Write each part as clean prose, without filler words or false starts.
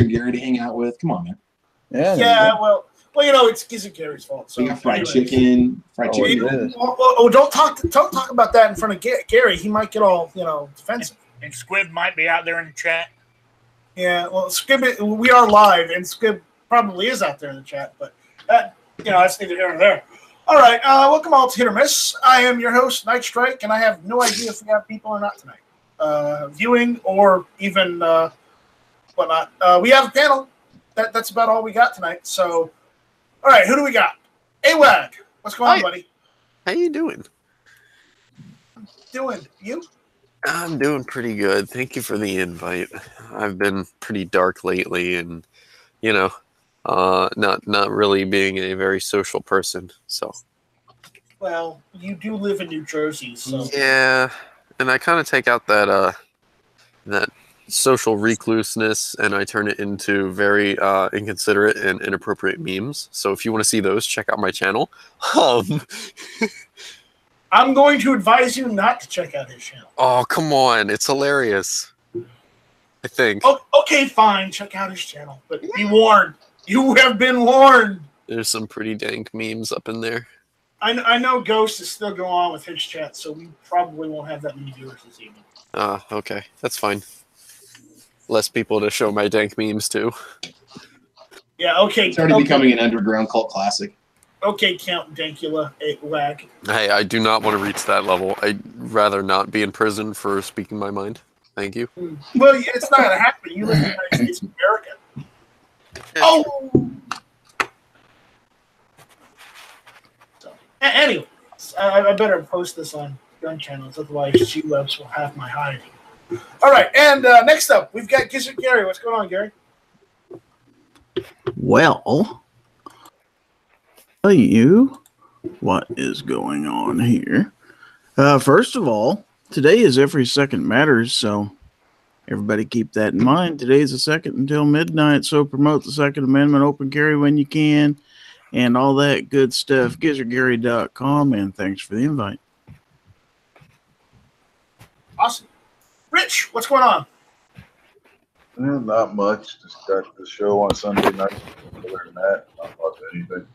Gary to hang out with. Come on, man. Yeah. Well, it's Gizzard Gary's fault. So we got fried chicken. Don't talk about that in front of Gary. He might get all defensive. And Squib might be out there in the chat. Yeah, well, Squib, we are live, and Squib probably is out there in the chat, but that's neither here nor there. All right, welcome all to Hit or Miss. I am your host, Night Strike, and I have no idea if we have people or not tonight, viewing or even whatnot. We have a panel. That's about all we got tonight. So, all right, who do we got? AWAG, what's going on, buddy? How you doing? Doing you? I'm doing pretty good. Thank you for the invite. I've been pretty dark lately, and not really being a very social person. So. Well, you do live in New Jersey, so. Yeah, and I kind of take out that social recluseness, and I turn it into very inconsiderate and inappropriate memes. So if you want to see those, check out my channel. I'm going to advise you not to check out his channel. Oh, come on. It's hilarious. I think. Oh, okay, fine. Check out his channel. But be warned. You have been warned. There's some pretty dank memes up in there. I know Ghost is still going on with his chat, so we probably won't have that many viewers this evening. Okay. That's fine. Less people to show my dank memes to. Yeah, okay. It's already becoming an underground cult classic. Okay, Count Dankula, WAG. Hey, I do not want to reach that level. I'd rather not be in prison for speaking my mind. Thank you. Well, it's not going to happen. You live in the United States of America. Oh! So, anyway, I better post this on gun channels, otherwise G-Webs will have my hide. All right, and next up, we've got Gizzard Gary. What's going on, Gary? Well, tell you what is going on here. First of all, today is Every Second Matters, so everybody keep that in mind. Today's the second until midnight, so promote the Second Amendment, open carry when you can, and all that good stuff. GizzardGary.com, and thanks for the invite. Awesome. Rich, what's going on? Not much. Just got the show on Sunday night. Other than that, not much of anything.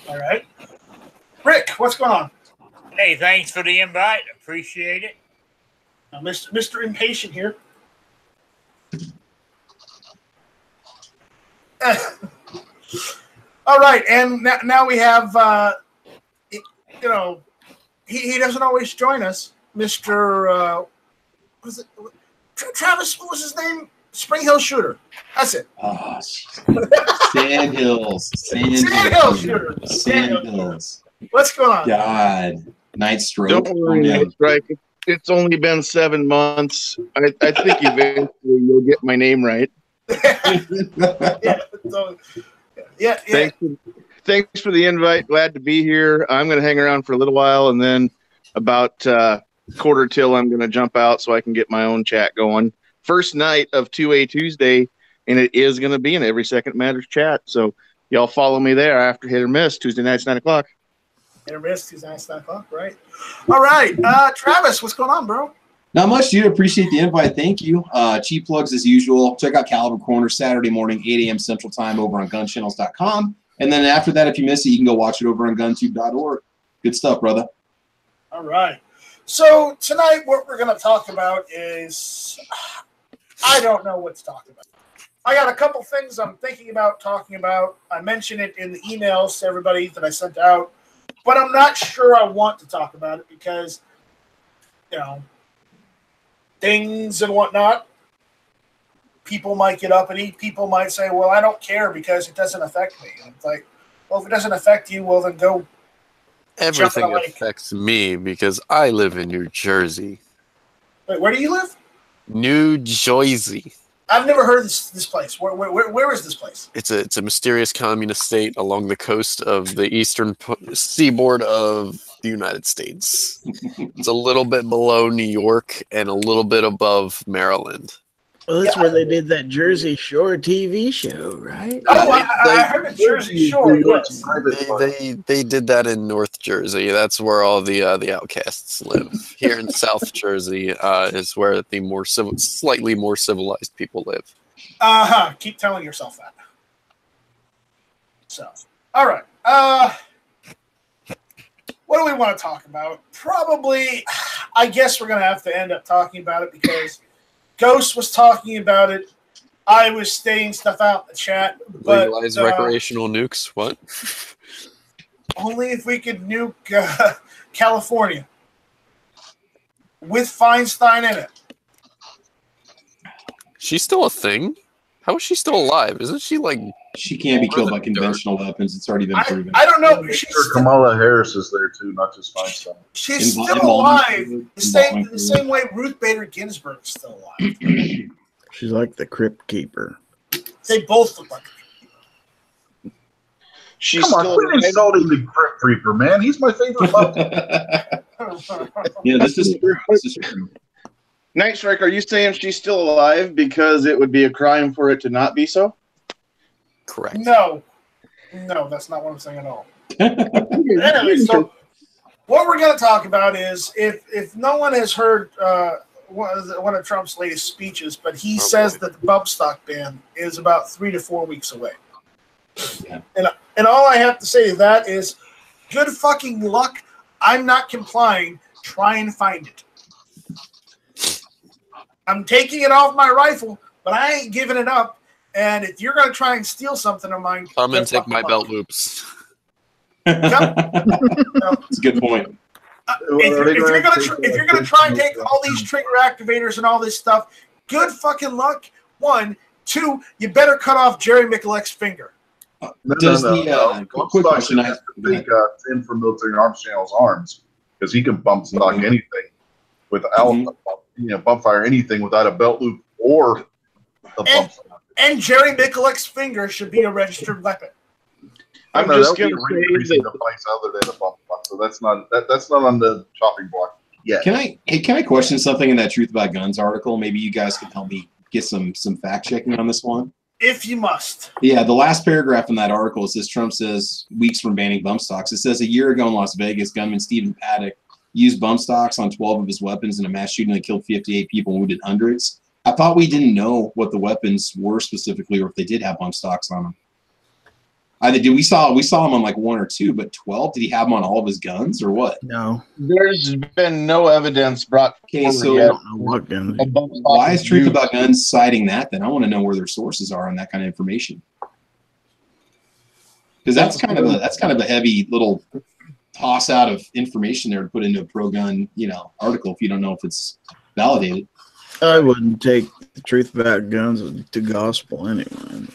All right. Rick, what's going on? Hey, thanks for the invite. Appreciate it. Mr. Impatient here. All right, and now we have, he doesn't always join us, Mr. Travis, what was his name? Spring Hill Shooter. That's it. Oh, Sandhills. Sandhill Shooter. Sandhills. What's going on? God. Night Stroke. Don't worry, Night Strike. It's only been 7 months. I think eventually you'll get my name right. Yeah. Thanks for the invite. Glad to be here. I'm going to hang around for a little while, and then about quarter till I'm going to jump out so I can get my own chat going. First night of 2A Tuesday, and it is going to be an Every Second Matters chat. So y'all follow me there after Hit or Miss, Tuesday nights, 9 o'clock. Hit or Miss, Tuesday nights, 9 o'clock, right? All right. Travis, what's going on, bro? Not much, dude. Appreciate the invite. Thank you. Cheap plugs as usual. Check out Caliber Corner Saturday morning, 8 a.m. Central Time over on gunchannels.com. And then after that, if you miss it, you can go watch it over on guntube.org. Good stuff, brother. All right. So tonight what we're going to talk about is I don't know what to talk about. I got a couple things I'm thinking about talking about. I mentioned it in the emails to everybody that I sent out, but I'm not sure I want to talk about it because, things and whatnot. People might get up and eat. People might say, well, I don't care because it doesn't affect me. And it's like, well, if it doesn't affect you, well, then go. Everything affects me because I live in New Jersey. Wait, where do you live? New Jersey. I've never heard of this place. Where is this place? It's a mysterious communist state along the coast of the eastern seaboard of the United States. It's a little bit below New York and a little bit above Maryland. Well, that's where they did that Jersey Shore TV show, right? Oh, I heard of Jersey Shore. Yes. They did that in North Jersey. That's where all the outcasts live. Here in South Jersey is where the slightly more civilized people live. Keep telling yourself that. So, all right. What do we want to talk about? Probably, I guess we're going to have to end up talking about it because Ghost was talking about it. I was staying stuff out in the chat. But, Legalize recreational nukes? What? Only if we could nuke California with Feinstein in it. She's still a thing? How is she still alive? Isn't she like... She can't be killed by conventional weapons. It's already been proven. I don't know. Kamala Harris is there too, not just Feinstein. She's still alive. The same way Ruth Bader Ginsburg is still alive. She's like the Crypt Keeper. They both look like her. She's Come on, quit insulting the Crypt Reaper, man. He's my favorite puppet. Yeah, this is true. This is true. Night Strike, are you saying she's still alive because it would be a crime for it to not be so? Correct. No, that's not what I'm saying at all. Anyway, so what we're going to talk about is if no one has heard one of Trump's latest speeches, but he says that the bump stock ban is about 3 to 4 weeks away. Yeah. And all I have to say to that is good fucking luck. I'm not complying. Try and find it. I'm taking it off my rifle, but I ain't giving it up. And if you're going to try and steal something of mine, come and take my belt loops. That's a good point. If you're going to try and take all these trigger activators and all this stuff, good fucking luck. 1, 2, you better cut off Jerry Mikulek's finger. Quick question. I think in for military arms channel's arms because he can bump stock anything without bump fire anything without a belt loop or a bump stock. And Jerry Mikulek's finger should be a registered weapon. I'm just going to say the device other than a bump stock, so that's not on the chopping block yet. Can I question something in that Truth About Guns article? Maybe you guys can help me get some fact checking on this one. If you must. Yeah, the last paragraph in that article says Trump says weeks from banning bump stocks. It says a year ago in Las Vegas, gunman Stephen Paddock used bump stocks on 12 of his weapons in a mass shooting that killed 58 people and wounded hundreds. I thought we didn't know what the weapons were specifically, or if they did have bump stocks on them. We saw him on like 1 or 2, but 12. Did he have them on all of his guns, or what? No. There's been no evidence brought Okay, so yet. Why is Truth About Guns citing that? Then I want to know where their sources are on that kind of information, because that's kind of a heavy little toss out of information there to put into a pro-gun article if you don't know if it's validated. I wouldn't take the Truth About Guns to gospel anyway.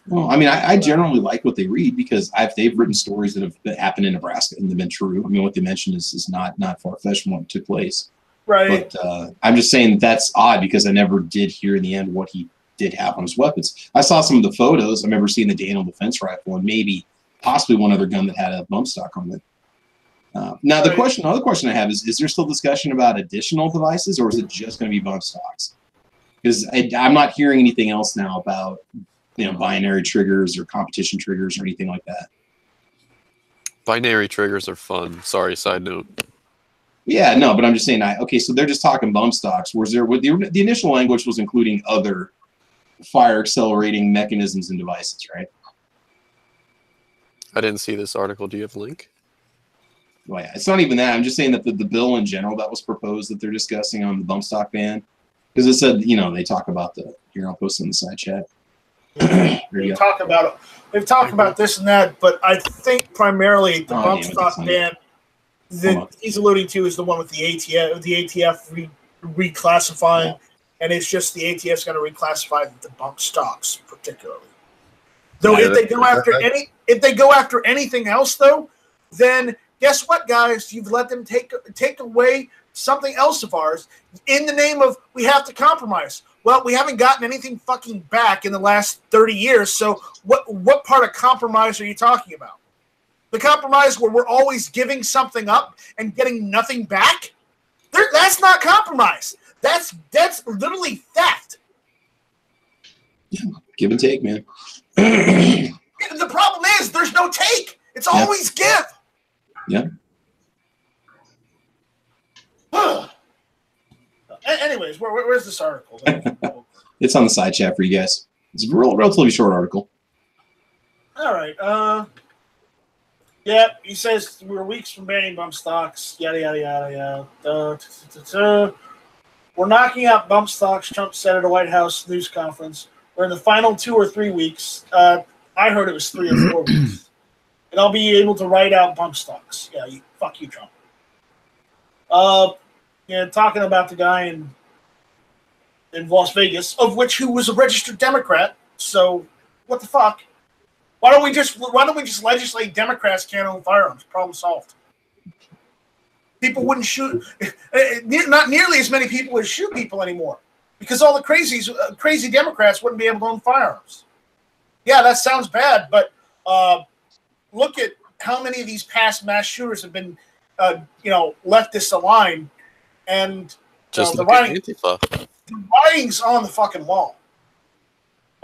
Well, I mean, I generally like what they read because they've written stories that have happened in Nebraska and they've been true. I mean, what they mentioned is not far-fetched from what took place. Right. But I'm just saying that's odd because I never did hear in the end what he did have on his weapons. I saw some of the photos. I remember seeing the Daniel defense rifle and possibly one other gun that had a bump stock on it. Now, the other question I have is there still discussion about additional devices, or is it just going to be bump stocks? Because I'm not hearing anything else now about binary triggers or competition triggers or anything like that. Binary triggers are fun. Sorry, side note. Yeah, no, but I'm just saying. So they're just talking bump stocks. Whereas the initial language was including other fire accelerating mechanisms and devices, right? I didn't see this article. Do you have a link? Well, yeah, it's not even that. I'm just saying that the bill in general that was proposed that they're discussing on the bump stock ban, because it said, they talk about here, I'll post it in the side chat. They've talked about this and that, but I think primarily the bump stock ban that he's alluding to is the one with the ATF reclassifying, and it's just the ATF's going to reclassify the bump stocks particularly. Though if they go after anything else, though, then guess what, guys? You've let them take away something else of ours in the name of we have to compromise. Well, we haven't gotten anything fucking back in the last 30 years, so what part of compromise are you talking about? The compromise where we're always giving something up and getting nothing back? That's not compromise. That's literally theft. Give and take, man. The problem is there's no take. It's always give. Yeah. Anyways, where's this article? It's on the side chat for you guys. It's a relatively short article. All right. Yeah, he says we're weeks from banning bump stocks. Yada yada yada yada. We're knocking out bump stocks. Trump said at a White House news conference. We're in the final 2 or 3 weeks. I heard it was 3 or 4 weeks, and I'll be able to write out bump stocks. Yeah, fuck you, Trump. Yeah, talking about the guy in Las Vegas, who was a registered Democrat. So, what the fuck? Why don't we just legislate Democrats can't own firearms? Problem solved. People wouldn't shoot. Not nearly as many people would shoot people anymore because all the crazy Democrats wouldn't be able to own firearms. Yeah, that sounds bad, but look at how many of these past mass shooters have been, leftist aligned, and Just the look at writing's on the fucking wall.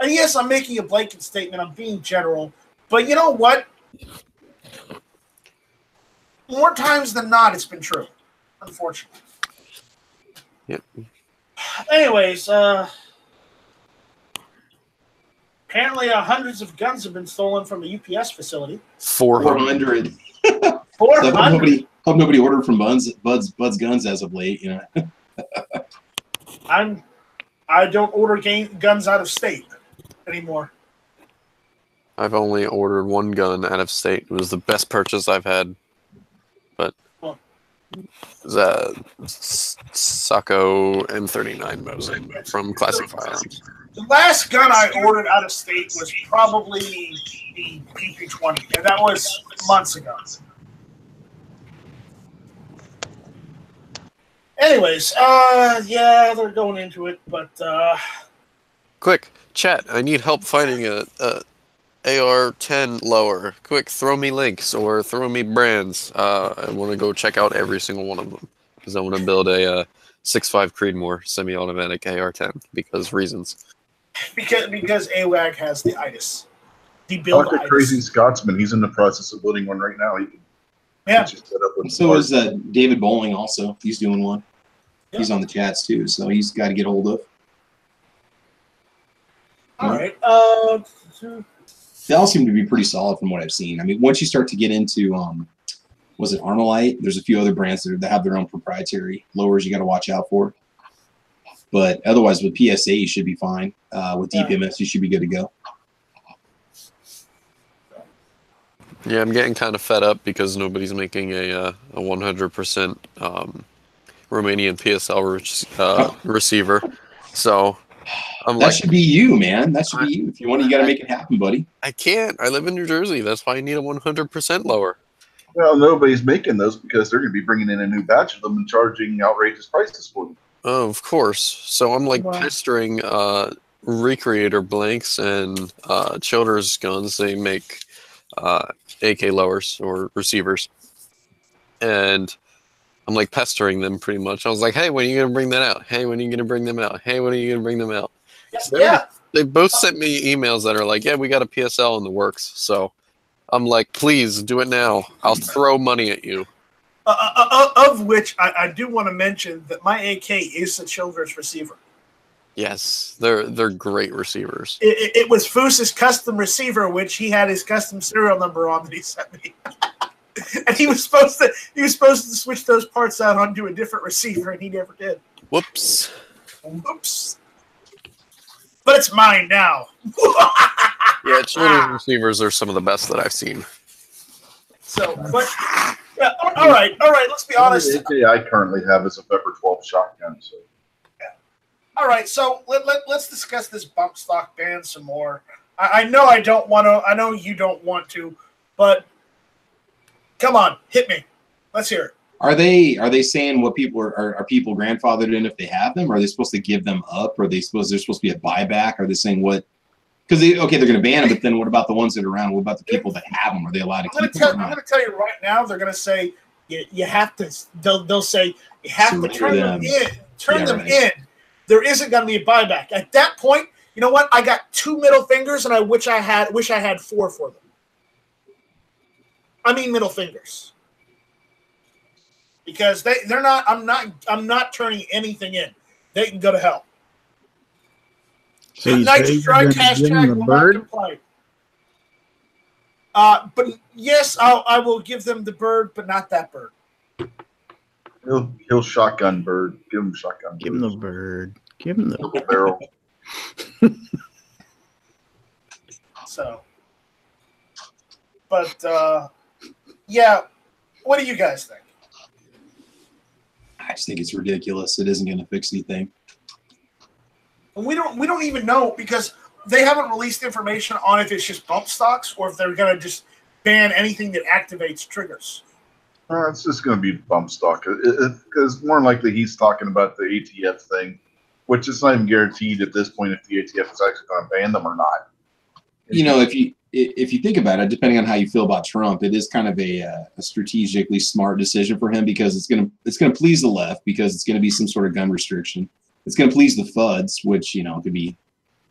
And yes, I'm making a blanket statement. I'm being general. But you know what? More times than not, it's been true, unfortunately. Yep. Anyways, apparently hundreds of guns have been stolen from a UPS facility. 400. 400? Hope nobody ordered from Bud's Guns as of late. I don't order guns out of state anymore. I've only ordered 1 gun out of state. It was the best purchase I've had. But it was a Sacco M39 Mosin from Classic Firearms. The last gun I ordered out of state was probably the PP20, and that was months ago. Anyways, yeah, they're going into it, but Quick, chat, I need help finding a AR-10 lower. Quick, throw me links or throw me brands. I want to go check out every single one of them because I want to build a 6.5 Creedmoor semi-automatic AR-10 because reasons. Because AWAG has the ITIS. The I build like that crazy Scotsman. He's in the process of building one right now. He can get you set up with So is David Bowling also. He's doing one. Yeah. He's on the chats too, so he's got to get hold of. All right. They all seem to be pretty solid from what I've seen. I mean, once you start to get into, was it Armalite? There's a few other brands that have their own proprietary lowers you got to watch out for. But otherwise, with PSA, you should be fine. With DPMS, you should be good to go. Yeah, I'm getting kind of fed up because nobody's making a 100% Romanian PSL receiver. So I'm That should be you, man. That should be you. If you want, you got to make it happen, buddy. I can't. I live in New Jersey. That's why I need a 100% lower. Well, nobody's making those because they're going to be bringing in a new batch of them and charging outrageous prices for them. Oh, of course. So I'm like pestering Recreator blanks and Childers guns. They make AK lowers or receivers. And I'm like pestering them pretty much. I was like, hey, when are you going to bring that out? Hey, when are you going to bring them out? Hey, when are you going to bring them out? So they both sent me emails that are like, yeah, we got a PSL in the works. So I'm like, please do it now. I'll throw money at you. Of which I do want to mention that my AK is a Childress receiver. Yes, they're great receivers. It was Foos's custom receiver, which he had his custom serial number on that he sent me. And he was supposed to switch those parts out onto a different receiver, and he never did. Whoops. But it's mine now. Yeah, Children's receivers are some of the best that I've seen. So, but yeah, all right. Let's be honest. The AK I currently have is a Pepper 12 shotgun. So. All right, so let's discuss this bump stock ban some more. I know I don't want to. I know you don't want to, but come on, hit me. Let's hear it. Are they saying what people are people grandfathered in if they have them? Are they supposed to give them up? Are they supposed to be a buyback? Are they saying what? Because they're going to ban them, but then what about the ones that are around? What about the people that have them? Are they allowed to keep them? I'm going to tell you right now. They're going to say you have to. They'll say you have to turn them in. Turn them in. There isn't going to be a buyback. At that point, You know what? I got 2 middle fingers, and I wish I had 4 for them. I mean middle fingers. Because they're not. I'm not turning anything in. They can go to hell. So you Night say you're Strike gonna give him hashtag the will bird? not complain. But yes, I will give them the bird, but not that bird. He'll shotgun bird. Give him shotgun. Give him the bird. Give him the Double barrel. So, but yeah, what do you guys think? I just think it's ridiculous. It isn't going to fix anything. We don't even know because they haven't released information on if it's just bump stocks or if they're going to just ban anything that activates triggers. It's just going to be bump stock because more than likely he's talking about the ATF thing, which is not even guaranteed at this point if the ATF is actually going to ban them or not. You know, if you think about it, depending on how you feel about Trump, it is kind of a strategically smart decision for him because it's gonna please the left because it's gonna be some sort of gun restriction. It's gonna please the FUDs, which could be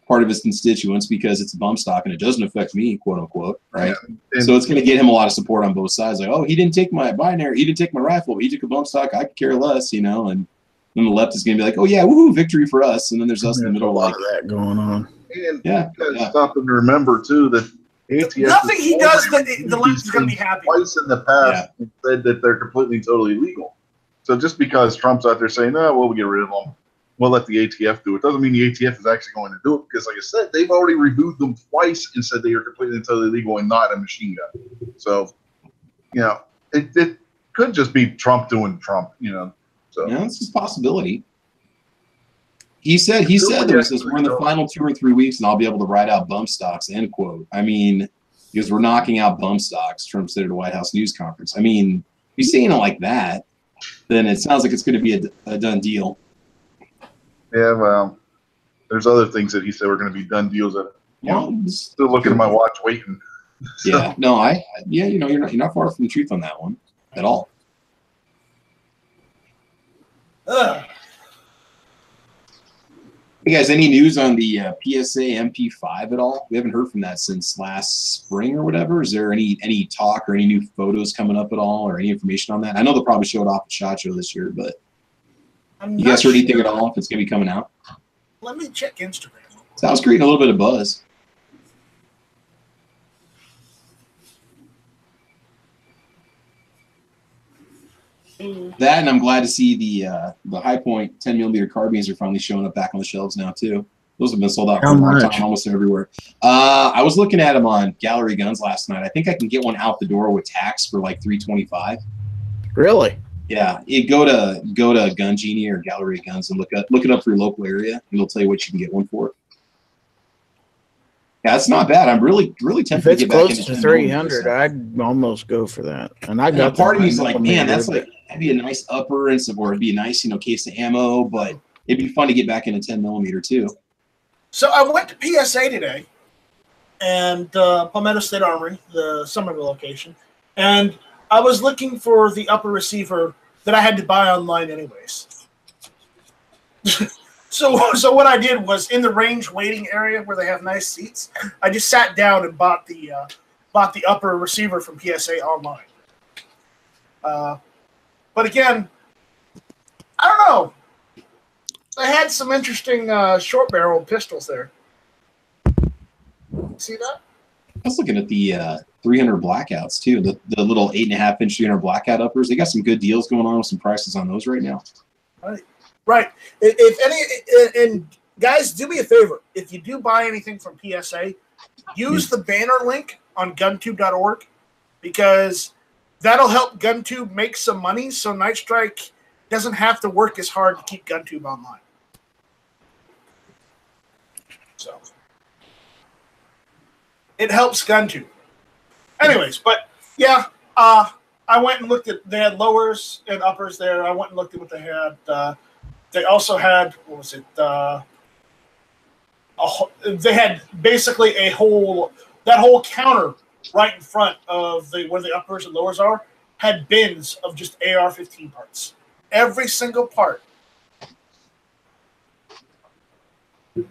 part of his constituents because it's a bump stock and it doesn't affect me, quote unquote, right? Yeah. So it's gonna get him a lot of support on both sides. Like, oh, he didn't take my binary, he didn't take my rifle, but he took a bump stock. I could care less, and then the left is gonna be like, oh yeah, woohoo, victory for us, and then there's us in the middle, a lot like of that going on. And yeah. stop and remember too that ATF Nothing he does that the left is going to be happy with. twice in the past said that they're completely totally legal. So just because Trump's out there saying, "Oh, well, we'll get rid of them, we'll let the ATF do it," doesn't mean the ATF is actually going to do it because, like I said, they've already reviewed them twice and said they are completely and totally legal and not a machine gun. So, it could just be Trump doing Trump. So Yeah, it's just a possibility. He said there was this, we're in the final 2 or 3 weeks and I'll be able to write out bump stocks, end quote. I mean, because we're knocking out bump stocks, Trump said at a White House news conference. I mean, if you're saying it like that, then it sounds like it's going to be a done deal. yeah, well, there's other things that he said were going to be done deals that still looking at my watch waiting. So, Yeah, no, you're not far from the truth on that one at all. Ugh. Hey guys, any news on the PSA MP5 at all? We haven't heard from that since last spring or whatever. Is there any talk or any new photos coming up at all or any information on that? I know they'll probably show it off at SHOT Show this year, but I'm you not guys heard anything sure. at all if it's going to be coming out? Let me check Instagram. So I was creating a little bit of buzz. That, and I'm glad to see the High Point 10mm carbines are finally showing up back on the shelves now too. Those have been sold out for How a long much? time, almost everywhere. I was looking at them on Gallery Guns last night. I think I can get one out the door with tax for like $325. Really? Yeah, go to Gun Genie or Gallery Guns and look it up for your local area, and they'll tell you what you can get one for. Yeah, it's not bad. I'm really If tempted to it's get back close into to 10mm 300, stuff. I'd almost go for that. And I Yeah, got part of the me's like, man, 9mm, that's but like that'd be a nice upper and some, or it'd be a nice, case of ammo, but it'd be fun to get back into 10mm too. So I went to PSA today, and Palmetto State Armory, the Somerville location, and I was looking for the upper receiver that I had to buy online anyways. So what I did was in the range waiting area where they have nice seats, I just sat down and bought the upper receiver from PSA online. But again, I don't know. They had some interesting short barrel pistols there. See that? I was looking at the 300 blackouts too, the little 8.5-inch 300 blackout uppers. They got some good deals going on with some prices on those right now. Right. If any, and guys, do me a favor. If you do buy anything from PSA, use the banner link on guntube.org because that'll help GunTube make some money so Night Strike doesn't have to work as hard to keep GunTube online. So it helps GunTube. Anyways, but yeah, I went and looked at, they had lowers and uppers there. I went and looked at what they had. They also had, what was it? They had basically that whole counter right in front of where the uppers and lowers are had bins of just AR-15 parts. Every single part.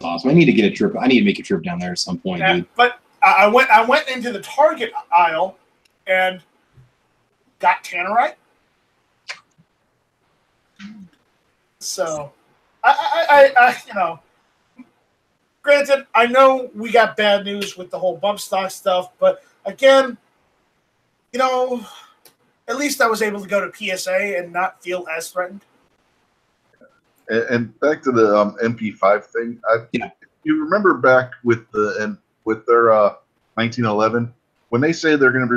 Awesome. I need to get a trip. I need to make a trip down there at some point, Yeah, dude. but I went into the Target aisle and got Tannerite. So, I you know, granted, I know we got bad news with the whole bump stock stuff, but again, you know, at least I was able to go to PSA and not feel as threatened. And back to the MP5 thing. Yeah. You remember back with their 1911 when they say they're going to be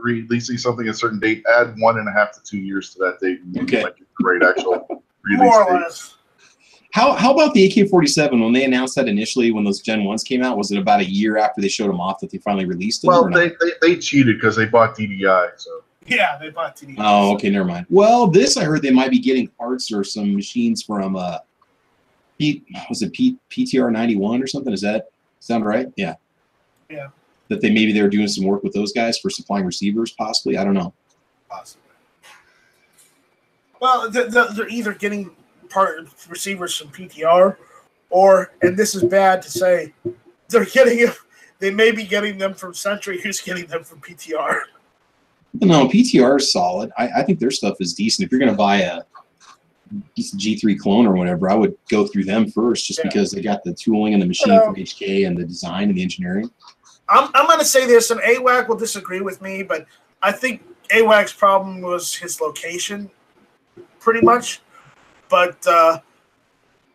releasing something at a certain date, add 1.5 to 2 years to that date. And Okay. like a great actual release More or date. less. How about the AK-47 when they announced that initially when those Gen 1s came out? Was it about a year after they showed them off that they finally released them? Well, or not? they cheated because they bought DDI. So Yeah, they bought TD. Oh, okay, never mind. Well, this I heard they might be getting parts or some machines from PTR 91 or something? Does that sound right? Yeah. Yeah. That they were doing some work with those guys for supplying receivers, possibly. I don't know. Possibly. Well, they're either getting receivers from PTR, or, and this is bad to say, they may be getting them from Century, who's getting them from PTR. No, PTR is solid. I think their stuff is decent. If you're going to buy a decent G3 clone or whatever, I would go through them first, just because they got the tooling and the machine from HK and the design and the engineering. I'm going to say this, and AWAC will disagree with me, but I think AWAC's problem was his location, pretty much. But the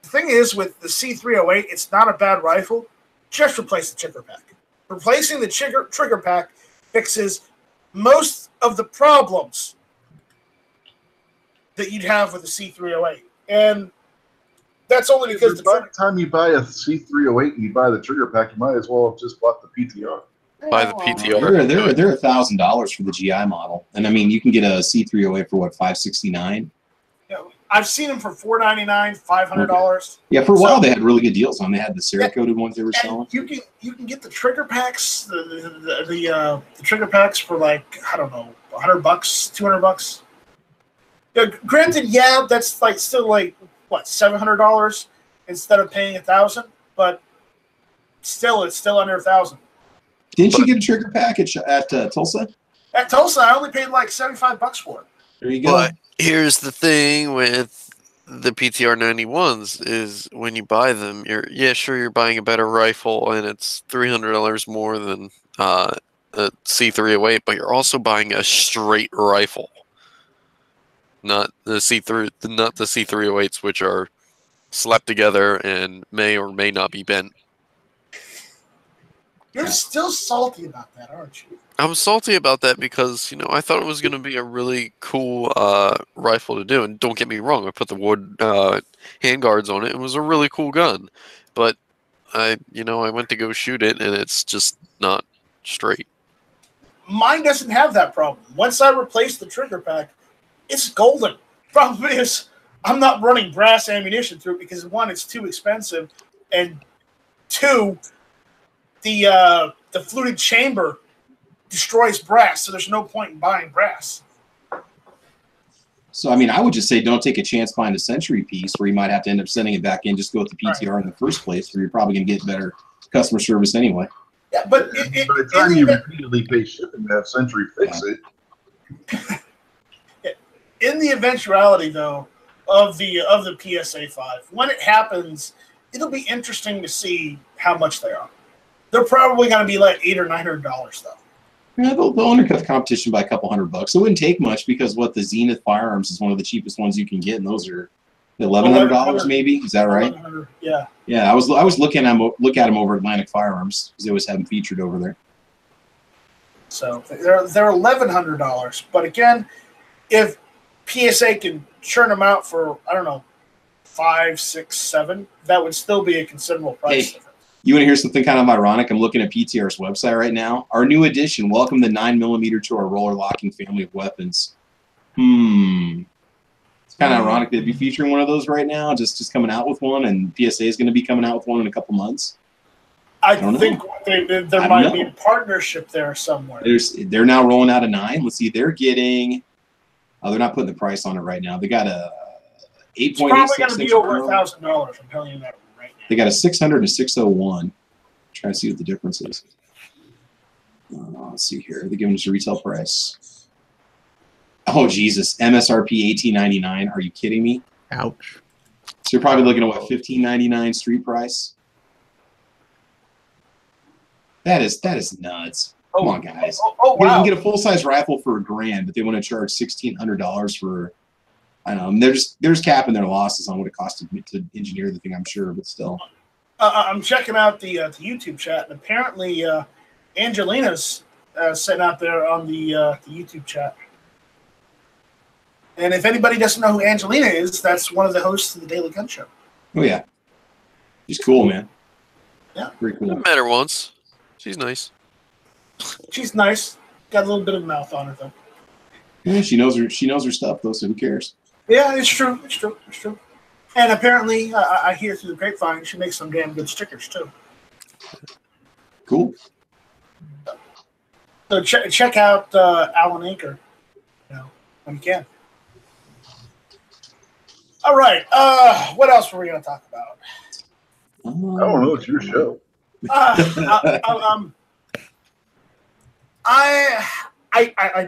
thing is, with the C308, it's not a bad rifle. Just replace the trigger pack. Replacing the trigger pack fixes most of the problems that you'd have with the C308. And that's only because by the time you buy a C308 and you buy the trigger pack, you might as well have just bought the PTR. By the PTR. They're $1,000 for the GI model, and I mean you can get a C308 for what, $569? I've seen them for $499, $500. Yeah, for a while they had really good deals on. They had the Cerakoted ones they were selling. You can get the trigger packs, the trigger packs for like, I don't know, $100, $200. Yeah, granted, yeah, that's like still like what, $700 instead of paying $1,000, but still, it's still under $1,000. Didn't you get a trigger pack at Tulsa? At Tulsa, I only paid like $75 for it. There you go. But here's the thing with the PTR 91s is when you buy them, you're buying a better rifle and it's $300 more than a C308, but you're also buying a straight rifle, not the C308s, which are slapped together and may or may not be bent. You're still salty about that, aren't you? I'm salty about that because, I thought it was going to be a really cool rifle to do. And don't get me wrong, I put the wood handguards on it. It was a really cool gun. But, I went to go shoot it, and it's just not straight. Mine doesn't have that problem. Once I replace the trigger pack, it's golden. Problem is, I'm not running brass ammunition through it because, one, it's too expensive, and two, the fluted chamber destroys brass, so there's no point in buying brass. So, I mean, I would just say don't take a chance buying a Century piece where you might have to end up sending it back in. Just go with the PTR in the first place, where you're probably going to get better customer service anyway. Yeah, but By the time you repeatedly pay shipping to have Century fix it. In the eventuality, though, of the PSA 5, when it happens, it'll be interesting to see how much they are. They're probably going to be like $800 or $900, though. Yeah, they'll undercut the competition by a couple $100. It wouldn't take much because the Zenith firearms is one of the cheapest ones you can get, and those are $1,100 maybe. Is that right? Yeah. Yeah, I was looking at them over Atlantic Firearms because they always have them featured over there. So they're $1,100. But again, if PSA can churn them out for, I don't know, 5, 6, 7, that would still be a considerable price difference. You want to hear something kind of ironic? I'm looking at PTR's website right now. Our new edition, welcome the 9mm to our roller locking family of weapons. It's kind of ironic they'd be featuring one of those right now, just coming out with one, and PSA is going to be coming out with one in a couple months. I think there might be a partnership there somewhere. They're now rolling out a 9. Let's see, they're getting. Oh, they're not putting the price on it right now. They got a 8.86. It's probably going to be over $1,000. I'm telling you that right They got a 600 and a 601. Try to see what the difference is. Let's see here. They're giving us a retail price. Oh, Jesus. MSRP $18.99. Are you kidding me? Ouch. So you're probably looking at what, $15.99 street price? That is nuts. Come on, guys. Oh, You wow. can get a full-size rifle for $1,000, but they want to charge $1,600 for, I don't know. They're just capping their losses on what it costs to engineer the thing, I'm sure, but still. I'm checking out the YouTube chat, and apparently Angelina's sitting out there on the YouTube chat. And if anybody doesn't know who Angelina is, that's one of the hosts of the Daily Gun Show. Oh, yeah. She's cool, man. Yeah. Very cool. I met her once. She's nice. She's nice. Got a little bit of mouth on her, though. Yeah, she knows her stuff, though, so who cares? Yeah, it's true. It's true. It's true. And apparently, I hear through the grapevine, she makes some damn good stickers, too. Cool. So check out Alan Anchor, when you can. All right. What else were we going to talk about? I don't know. It's your show. I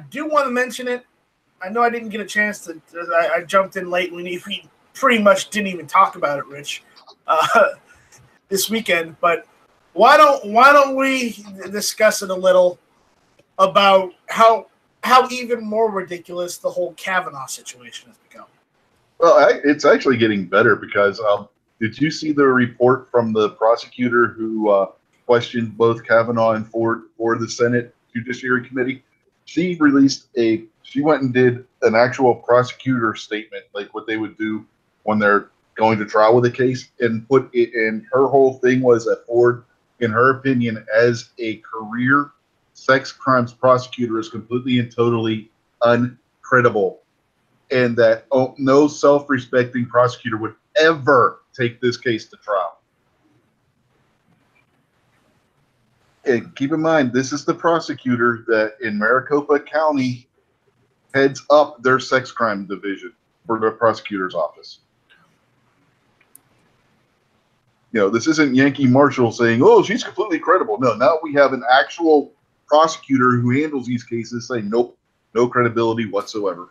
do want to mention it. I know I didn't get a chance to. I jumped in late. We pretty much didn't even talk about it, Rich, this weekend. But why don't we discuss it a little about how even more ridiculous the whole Kavanaugh situation has become? Well, it's actually getting better because did you see the report from the prosecutor who questioned both Kavanaugh and Ford for the Senate Judiciary Committee? She went and did an actual prosecutor statement, like what they would do when they're going to trial with a case, and put it in. Her whole thing was that Ford, in her opinion, as a career sex crimes prosecutor, is completely and totally uncredible, and that no self-respecting prosecutor would ever take this case to trial. And keep in mind, this is the prosecutor that in Maricopa County heads up their sex crime division for the prosecutor's office. This isn't Yankee Marshall saying, "Oh, she's completely credible." No, now we have an actual prosecutor who handles these cases saying, "Nope, no credibility whatsoever."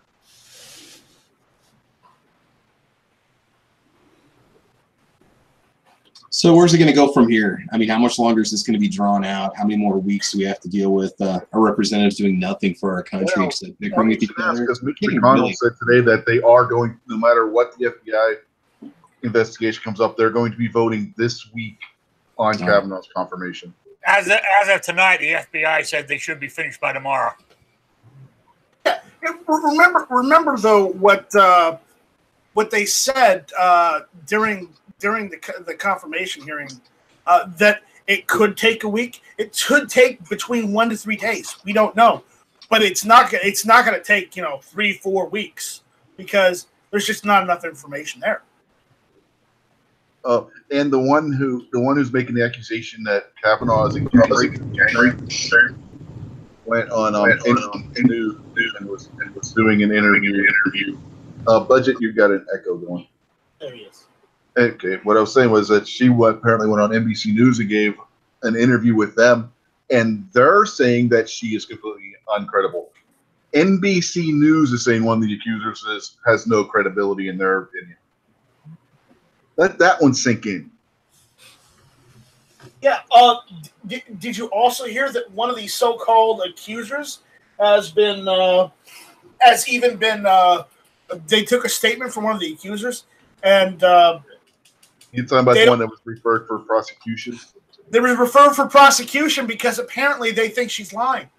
So where's it going to go from here? I mean, how much longer is this going to be drawn out? How many more weeks do we have to deal with our representatives doing nothing for our country? Well, Except they bring it together. because Mitch McConnell said today that they are going, no matter what the FBI investigation comes up, they're going to be voting this week on Kavanaugh's confirmation. As of tonight, the FBI said they should be finished by tomorrow. Yeah, remember though what they said during the confirmation hearing, that it could take a week. It could take between 1 to 3 days. We don't know, but it's not going to take 3-4 weeks because there's just not enough information there. And the one who's making the accusation that Kavanaugh is a gang went on news and was doing an interview. Budget, you got an echo going. There he is. Okay, what I was saying was that she apparently went on NBC News and gave an interview with them, and they're saying that she is completely uncredible. NBC News is saying one of the accusers has no credibility in their opinion. Let that one sink in. Yeah. Did you also hear that one of these so-called accusers has even been they took a statement from one of the accusers, and You're talking about the one that was referred for prosecution? they were referred for prosecution because apparently they think she's lying.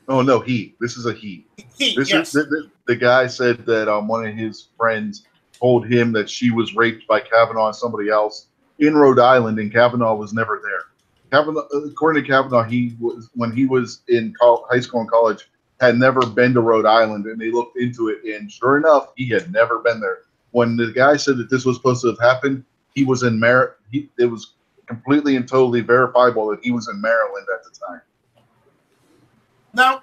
Oh, no, this is a he. Yes. The guy said that one of his friends told him that she was raped by Kavanaugh and somebody else in Rhode Island, and Kavanaugh was never there. Kavanaugh, according to Kavanaugh, when he was in high school and college, had never been to Rhode Island, and they looked into it, and sure enough, he had never been there. When the guy said that this was supposed to have happened, he was in Maryland. It was completely and totally verifiable that he was in Maryland at the time. Now,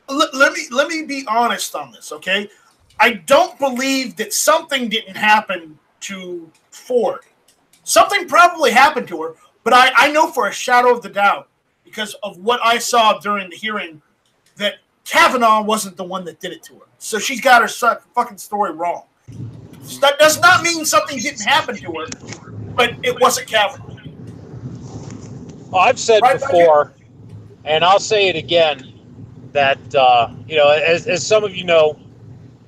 let me be honest on this, okay? I don't believe that something didn't happen to Ford. Something probably happened to her, but I know for a shadow of the doubt, because of what I saw during the hearing, that Kavanaugh wasn't the one that did it to her. So she's got her fucking story wrong. That does not mean something didn't happen to her, but it wasn't Kavanaugh. Well, I've said before, and I'll say it again, that, as some of you know,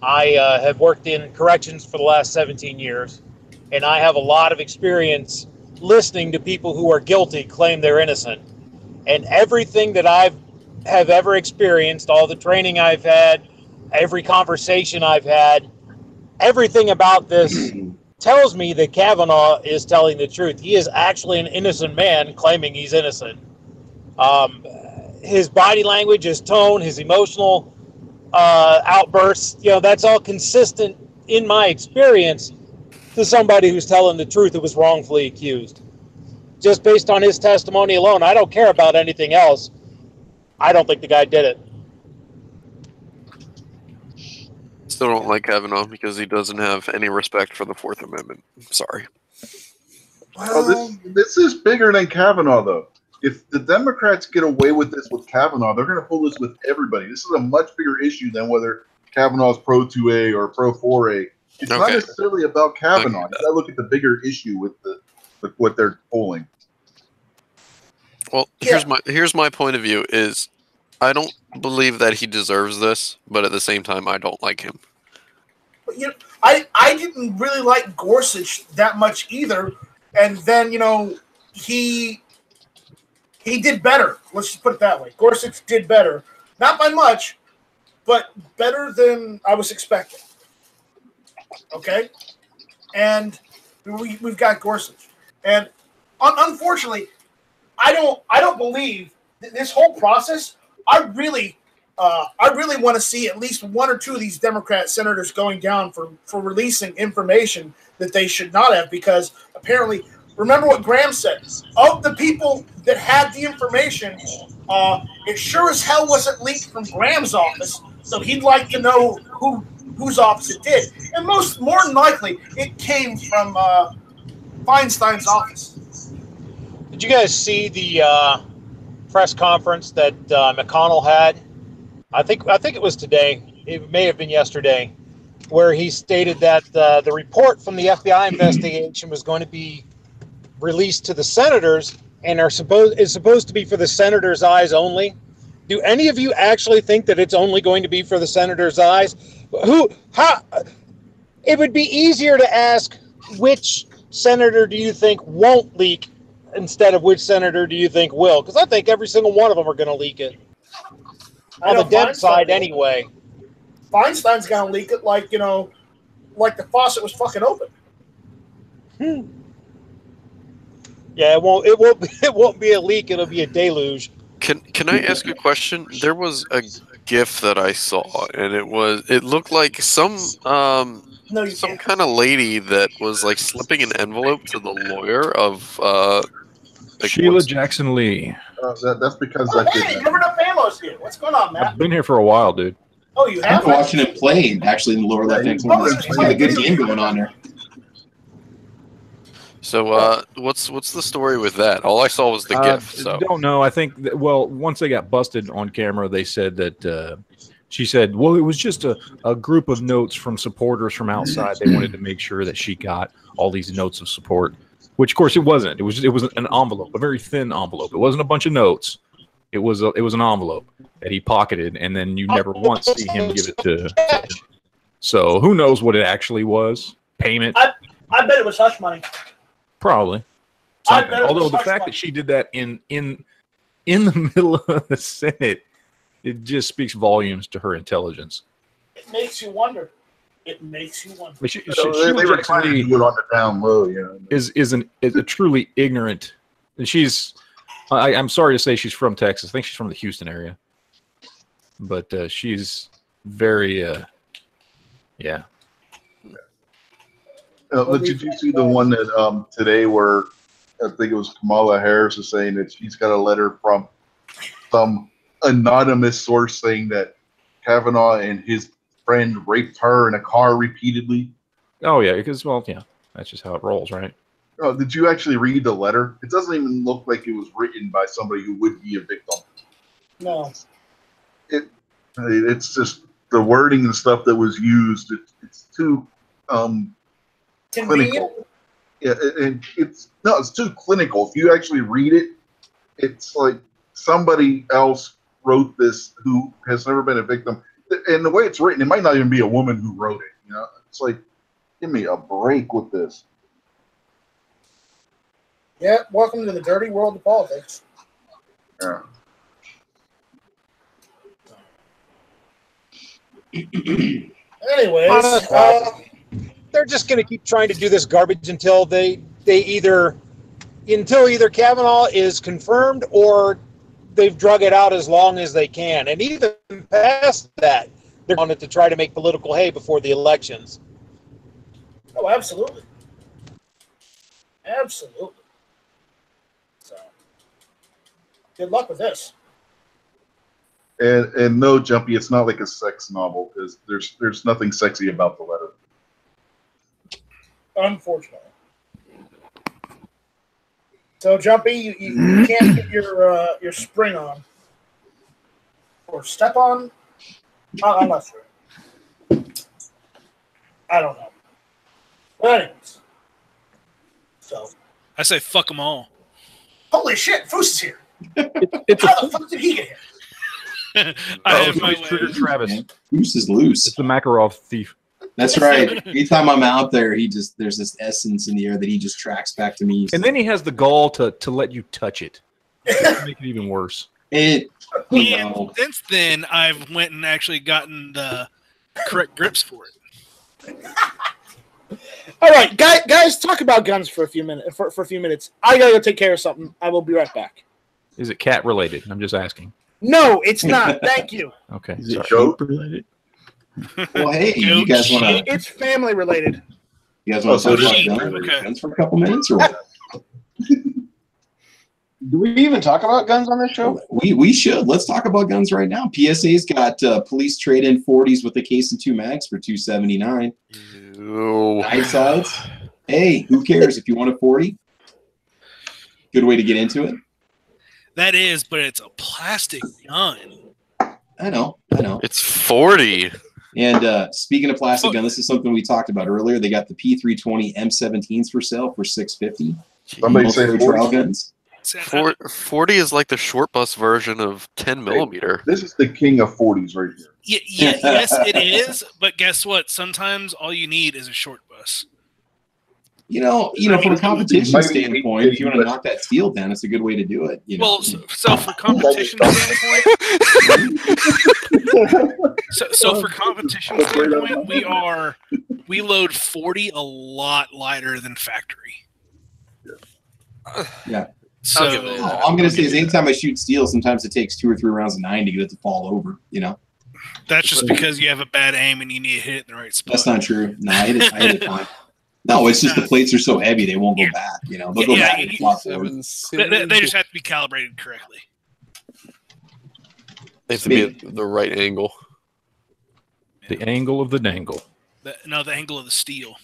I have worked in corrections for the last 17 years, and I have a lot of experience listening to people who are guilty claim they're innocent. And everything that I have ever experienced, all the training I've had, every conversation I've had, everything about this tells me that Kavanaugh is telling the truth. He is actually an innocent man claiming he's innocent. His body language, his tone, his emotional outbursts, that's all consistent in my experience to somebody who's telling the truth who was wrongfully accused. Just based on his testimony alone, I don't care about anything else. I don't think the guy did it. Still don't like Kavanaugh because he doesn't have any respect for the Fourth Amendment. Sorry. Well, this is bigger than Kavanaugh, though. If the Democrats get away with this with Kavanaugh, they're going to pull this with everybody. This is a much bigger issue than whether Kavanaugh's pro 2A or pro 4A. It's not necessarily about Kavanaugh. You got to look at the bigger issue with what they're polling. Well, here's my point of view is I don't believe that he deserves this, but at the same time, I don't like him. But, I didn't really like Gorsuch that much either. And then, he did better. Let's just put it that way. Gorsuch did better. Not by much, but better than I was expecting. Okay? And we've got Gorsuch. And unfortunately, I don't believe this whole process. I really want to see at least one or two of these Democrat senators going down for releasing information that they should not have, because apparently, remember what Graham said, of the people that had the information, it sure as hell wasn't leaked from Graham's office, so he'd like to know whose office it did. And more than likely, it came from Feinstein's office. Did you guys see the press conference that McConnell had? I think it was today. It may have been yesterday, where he stated that the report from the FBI investigation was going to be released to the senators and is supposed to be for the senators' eyes only. Do any of you actually think that it's only going to be for the senators' eyes? It would be easier to ask which senator do you think won't leak instead of which senator do you think will? Because I think every single one of them are going to leak it. On the Dem side, anyway. Feinstein's going to leak it like the faucet was fucking open. Yeah, it won't be a leak. It'll be a deluge. Can I ask a question? There was a GIF that I saw, and it looked like some kind of lady that was like slipping an envelope to the lawyer of Sheila Jackson Lee. That's because hey, Never Enough Ammo's here. What's going on, Matt? I've been here for a while, dude. Oh, you have? I've been watching him play actually in the lower left hand corner. There's a good game going on there. So, what's the story with that? All I saw was the GIF. So Don't know. I think once they got busted on camera, they said that she said, well, it was just a group of notes from supporters from outside. They wanted to make sure that she got all these notes of support, which of course it wasn't. It was an envelope, a very thin envelope. It wasn't a bunch of notes. It was an envelope that he pocketed, and then you never once see him give it to. So who knows what it actually was? Payment. I bet it was hush money. Probably. Although the fact that she did that in the middle of the Senate, it just speaks volumes to her intelligence. It makes you wonder. It makes you wonder. They were trying to do it on the down low, Is a truly ignorant, and she's. I'm sorry to say she's from Texas. I think she's from the Houston area, but she's very, yeah. Did you see the one that today where I think it was Kamala Harris is saying that she's got a letter from some anonymous source saying that Kavanaugh and his friend raped her in a car repeatedly? Oh yeah, because that's just how it rolls, right? Oh, did you actually read the letter? It doesn't even look like it was written by somebody who would be a victim. No. It's just the wording and stuff that was used. It's too Convenient? clinical. Yeah, and it's too clinical. If you actually read it, it's like somebody else wrote this who has never been a victim. And the way it's written, it might not even be a woman who wrote it. You know, it's like, give me a break with this. Yeah, welcome to the dirty world of politics. Yeah. Anyways, They're just going to keep trying to do this garbage until either Kavanaugh is confirmed or they've drug it out as long as they can. And even past that, they're on it to try to make political hay before the elections. oh, absolutely. Absolutely. So, good luck with this. And no, Jumpy, it's not like a sex novel because there's nothing sexy about the letter. Unfortunately. So, Jumpy, you can't get your spring on. Or step on? I'm not sure. I don't know. But anyways. So. I say fuck them all. Holy shit, Foose is here. It's How the fuck did he get here? I have my Trigger way. Travis. Goose is loose. It's the Makarov thief. That's right. Anytime I'm out there, there's this essence in the air that he just tracks back to me. And then he has the gall to let you touch it. To make it even worse. And since then, I've went and actually gotten the correct grips for it. All right, guys, talk about guns for a few minutes. For a few minutes, I gotta go take care of something. I will be right back. Is it cat related? I'm just asking. No, it's not. Thank you. Okay. Is it sorry. sheep related? Well, hey, you guys want to? It's family related. You guys want to talk sheep, about okay. guns for a couple minutes, or what? Do we even talk about guns on this show? We should. Let's talk about guns right now. PSA's got police trade-in 40s with a case and 2 mags for $279. Night sides. Hey, who cares if you want a 40? Good way to get into it. That is, but it's a plastic gun. I know. It's 40. And speaking of plastic gun, this is something we talked about earlier. They got the P320 M17s for sale for $650. Somebody say trial 40. guns. 40 is like the short bus version of 10 millimeter. This is the king of 40s right here. Yes, it is. But guess what? Sometimes all you need is a short bus. You know, from a competition standpoint, if you want to knock that steel down, it's a good way to do it. You know? Well, so for competition standpoint, so for competition standpoint, we load 40 a lot lighter than factory. Yeah. So all I'm gonna say is anytime I shoot steel, sometimes it takes 2 or 3 rounds of 9 to get it to fall over. You know. that's just because you have a bad aim and you need to hit it in the right spot. That's not true. No, I hit it fine. No, it's just the plates are so heavy they won't go back. You know, they'll go back and flop forward. They just have to be calibrated correctly. They have to be at the right angle. The angle of the dangle. The angle of the steel.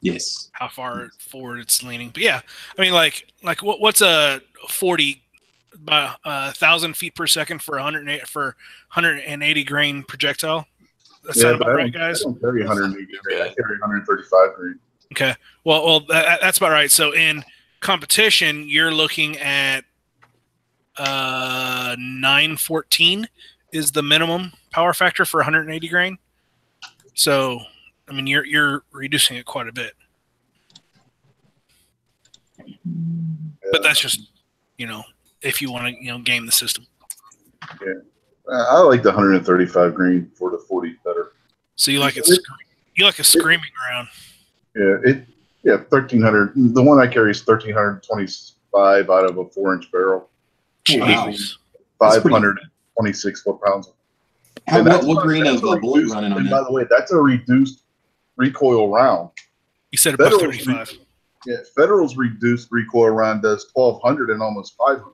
Yes. How far forward it's leaning. But yeah, I mean, like what's a 40 by 1,000 feet per second for 180 grain projectile? That's not about right, guys. I don't carry 180 grain. I carry 135 grain. Okay. Well, that's about right. So in competition, you're looking at 914 is the minimum power factor for 180 grain. So, I mean, you're reducing it quite a bit. But that's just, if you want to, game the system. Yeah. I like the 135 grain for the 40 better. So you like it? You like a screaming round? Yeah, 1,300. The one I carry is 1,325 out of a 4-inch barrel. Wow. 526 foot-pounds. What grain of the bullet running on that? By the way, that's a reduced recoil round. You said about 35. Yeah, Federal's reduced recoil round does 1,200 and almost 500.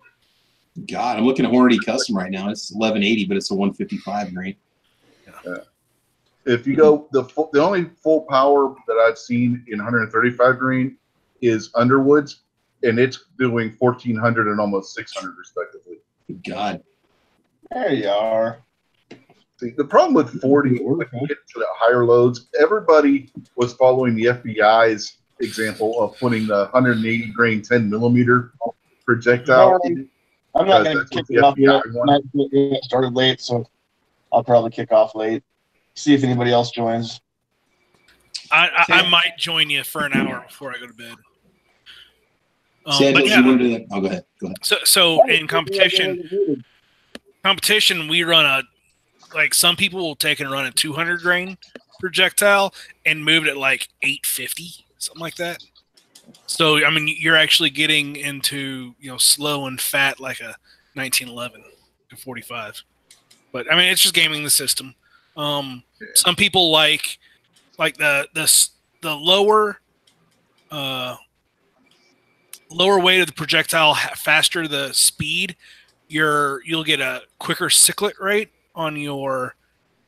God, I'm looking at Hornady Custom right now. It's 1180, but it's a 155 grain. Yeah. If you go the only full power that I've seen in 135 grain is Underwood's, and it's doing 1400 and almost 600 respectively. Good God. There you are. See, the problem with 40, when you get to the higher loads, everybody was following the FBI's example of putting the 180 grain 10 millimeter projectile. I'm not going to kick it off yet. It started late, so I'll probably kick off late. See if anybody else joins. I might join you for an hour before I go to bed. Sandals, you wanted to, go ahead. So in competition, we run some people will take and run a 200 grain projectile and move it at like 850, something like that. So I mean, you're actually getting into slow and fat like a 1911 to 45. But I mean, it's just gaming the system. Some people like the lower weight of the projectile, faster the speed, you'll get a quicker cyclet rate on your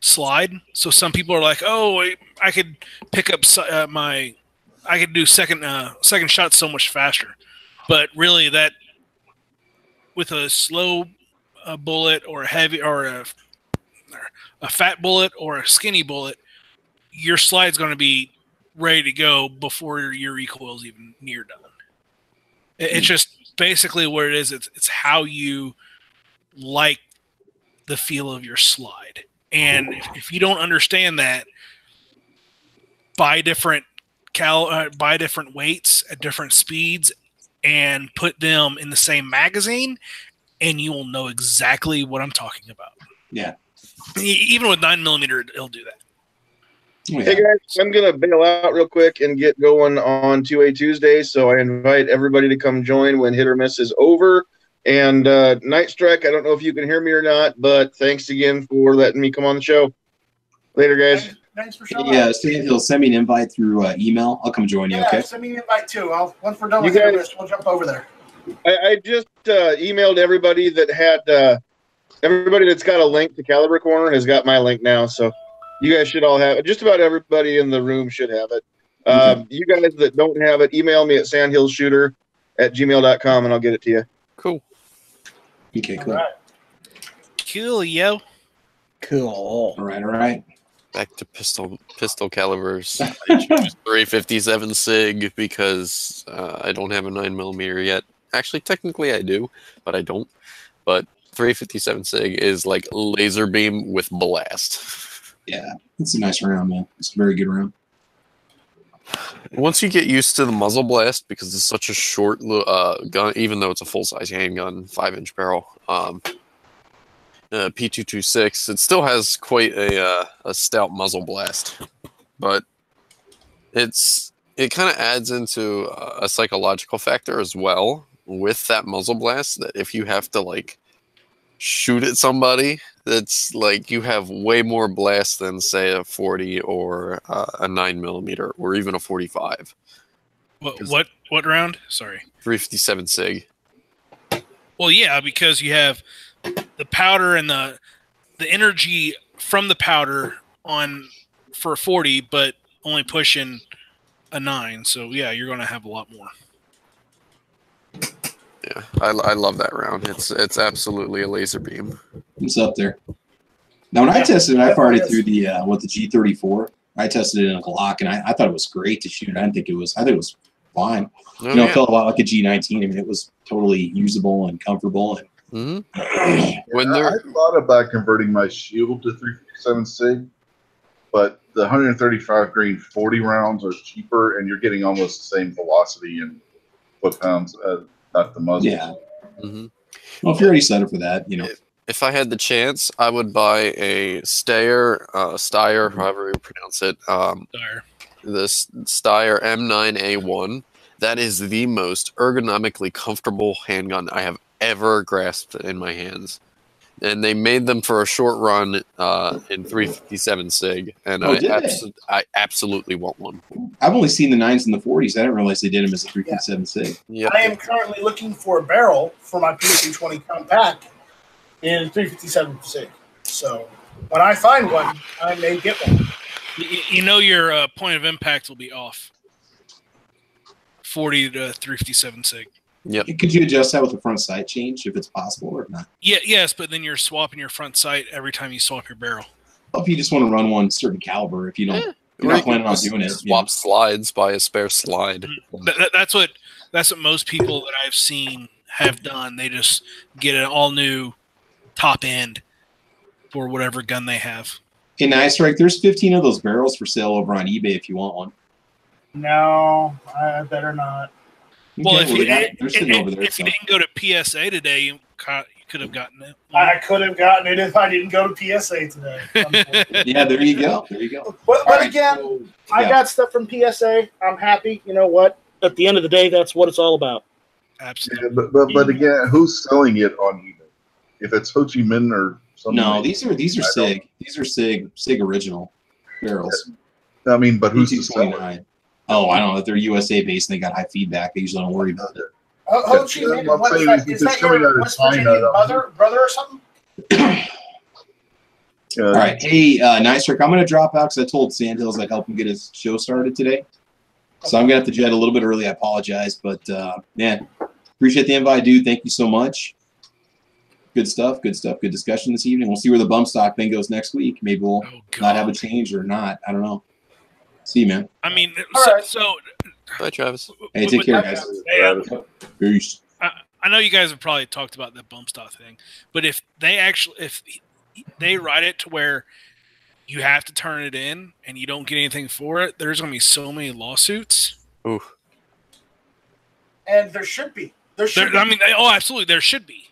slide. So some people are like, oh, I could pick up I could do second shots so much faster. But really, that with a slow bullet or a heavy or a fat bullet or a skinny bullet, your slide's going to be ready to go before your recoil is even near done. It's just basically what it is. It's how you like the feel of your slide. And if you don't understand that, buy different weights at different speeds and put them in the same magazine, and you will know exactly what I'm talking about. Yeah. Even with 9mm, it'll do that. Oh, yeah. Hey guys, I'm gonna bail out real quick and get going on 2A Tuesday. So I invite everybody to come join when Hit or Miss is over. And Night Strike, I don't know if you can hear me or not, but thanks again for letting me come on the show. Later, guys. Thanks for showing Yeah, up. he'll send me an invite through email. I'll come join you. Okay. Send me an invite too. Once we're done You with guys- this, we'll jump over there. I just emailed everybody that had everybody that's got a link to Caliber Corner has got my link now. So you guys should all have it. Just about everybody in the room should have it. You guys that don't have it, email me at sandhillshooter@gmail.com and I'll get it to you. Cool. Okay, cool. All right. Cool, yo. Cool. All right. Back to pistol calibers. I choose 357 SIG because I don't have a 9mm yet. Actually, technically I do, but I don't. But 357 SIG is like laser beam with blast. Yeah, it's a nice round, man. It's a very good round. Once you get used to the muzzle blast, because it's such a short gun, even though it's a full-size handgun, 5-inch barrel, P226, it still has quite a stout muzzle blast. But it kind of adds into a psychological factor as well with that muzzle blast, that if you have to like shoot at somebody, that's like you have way more blast than say a 40 or a 9mm or even a 45. What round? Sorry. 357 SIG. Well, yeah, because you have the powder and the energy from the powder on for a 40, but only pushing a 9. So yeah, you're going to have a lot more. Yeah, I love that round. It's absolutely a laser beam. It's up there. Now, when I tested it, I fired it through the G34. I tested it in a Glock, and I thought it was great to shoot. I think it was fine. Oh, It felt a lot like a G19. I mean, it was totally usable and comfortable. And I thought about converting my shield to 357 SIG, but the 135 grain 40 rounds are cheaper, and you're getting almost the same velocity and foot-pounds at the muzzle. Yeah. Well, if you're already set up for that, If I had the chance, I would buy a Steyr, however you pronounce it. The Steyr M9A1. That is the most ergonomically comfortable handgun I have ever grasped in my hands. And they made them for a short run in 357 SIG, and I absolutely want one. I've only seen the 9s and the 40s. I didn't realize they did them as a 357 SIG. Yeah. I am currently looking for a barrel for my PC-20 compact in 357 SIG. So when I find one, I may get one. You know your point of impact will be off. 40 to 357 sig. Yep. Could you adjust that with the front sight change if it's possible or not? Yeah, yes, but then you're swapping your front sight every time you swap your barrel. Well, if you just want to run one certain caliber, if you don't, you're not planning on doing it. Swap slides, buy a spare slide. That's what most people that I've seen have done. They just get an all new top end for whatever gun they have. Hey, Nice Strike, there's 15 of those barrels for sale over on eBay if you want one. No, I better not. Well, Okay, they're sitting over there. If you didn't go to PSA today, you could have gotten it. I could have gotten it if I didn't go to PSA today. Yeah, there you go. There you go. But again, I got stuff from PSA. I'm happy. You know what? At the end of the day, that's what it's all about. Absolutely. Yeah, but again, who's selling it on eBay? If it's Ho Chi Minh or something. No, these are SIG. These are SIG original barrels. I mean, but who's the seller? 29. Oh, I don't know. If they're USA based and they got high feedback, they usually don't worry about it. Ho Chi Minh, what is that? Is that your West Virginia brother or something? All right. Hey, Nice Trick, I'm going to drop out because I told Sandhills I'd help him get his show started today. So I'm going to have to jet a little bit early. I apologize. But, man, appreciate the invite, dude. Thank you so much. Good stuff. Good stuff. Good discussion this evening. We'll see where the bump stock thing goes next week. Maybe we'll not have a change or not. I don't know. See you, man. I mean, so bye, Travis. Hey, take care, guys. Peace. I know you guys have probably talked about that bump stock thing, but if they write it to where you have to turn it in and you don't get anything for it, there's going to be so many lawsuits. Ooh. And there should be. I mean, absolutely, there should be.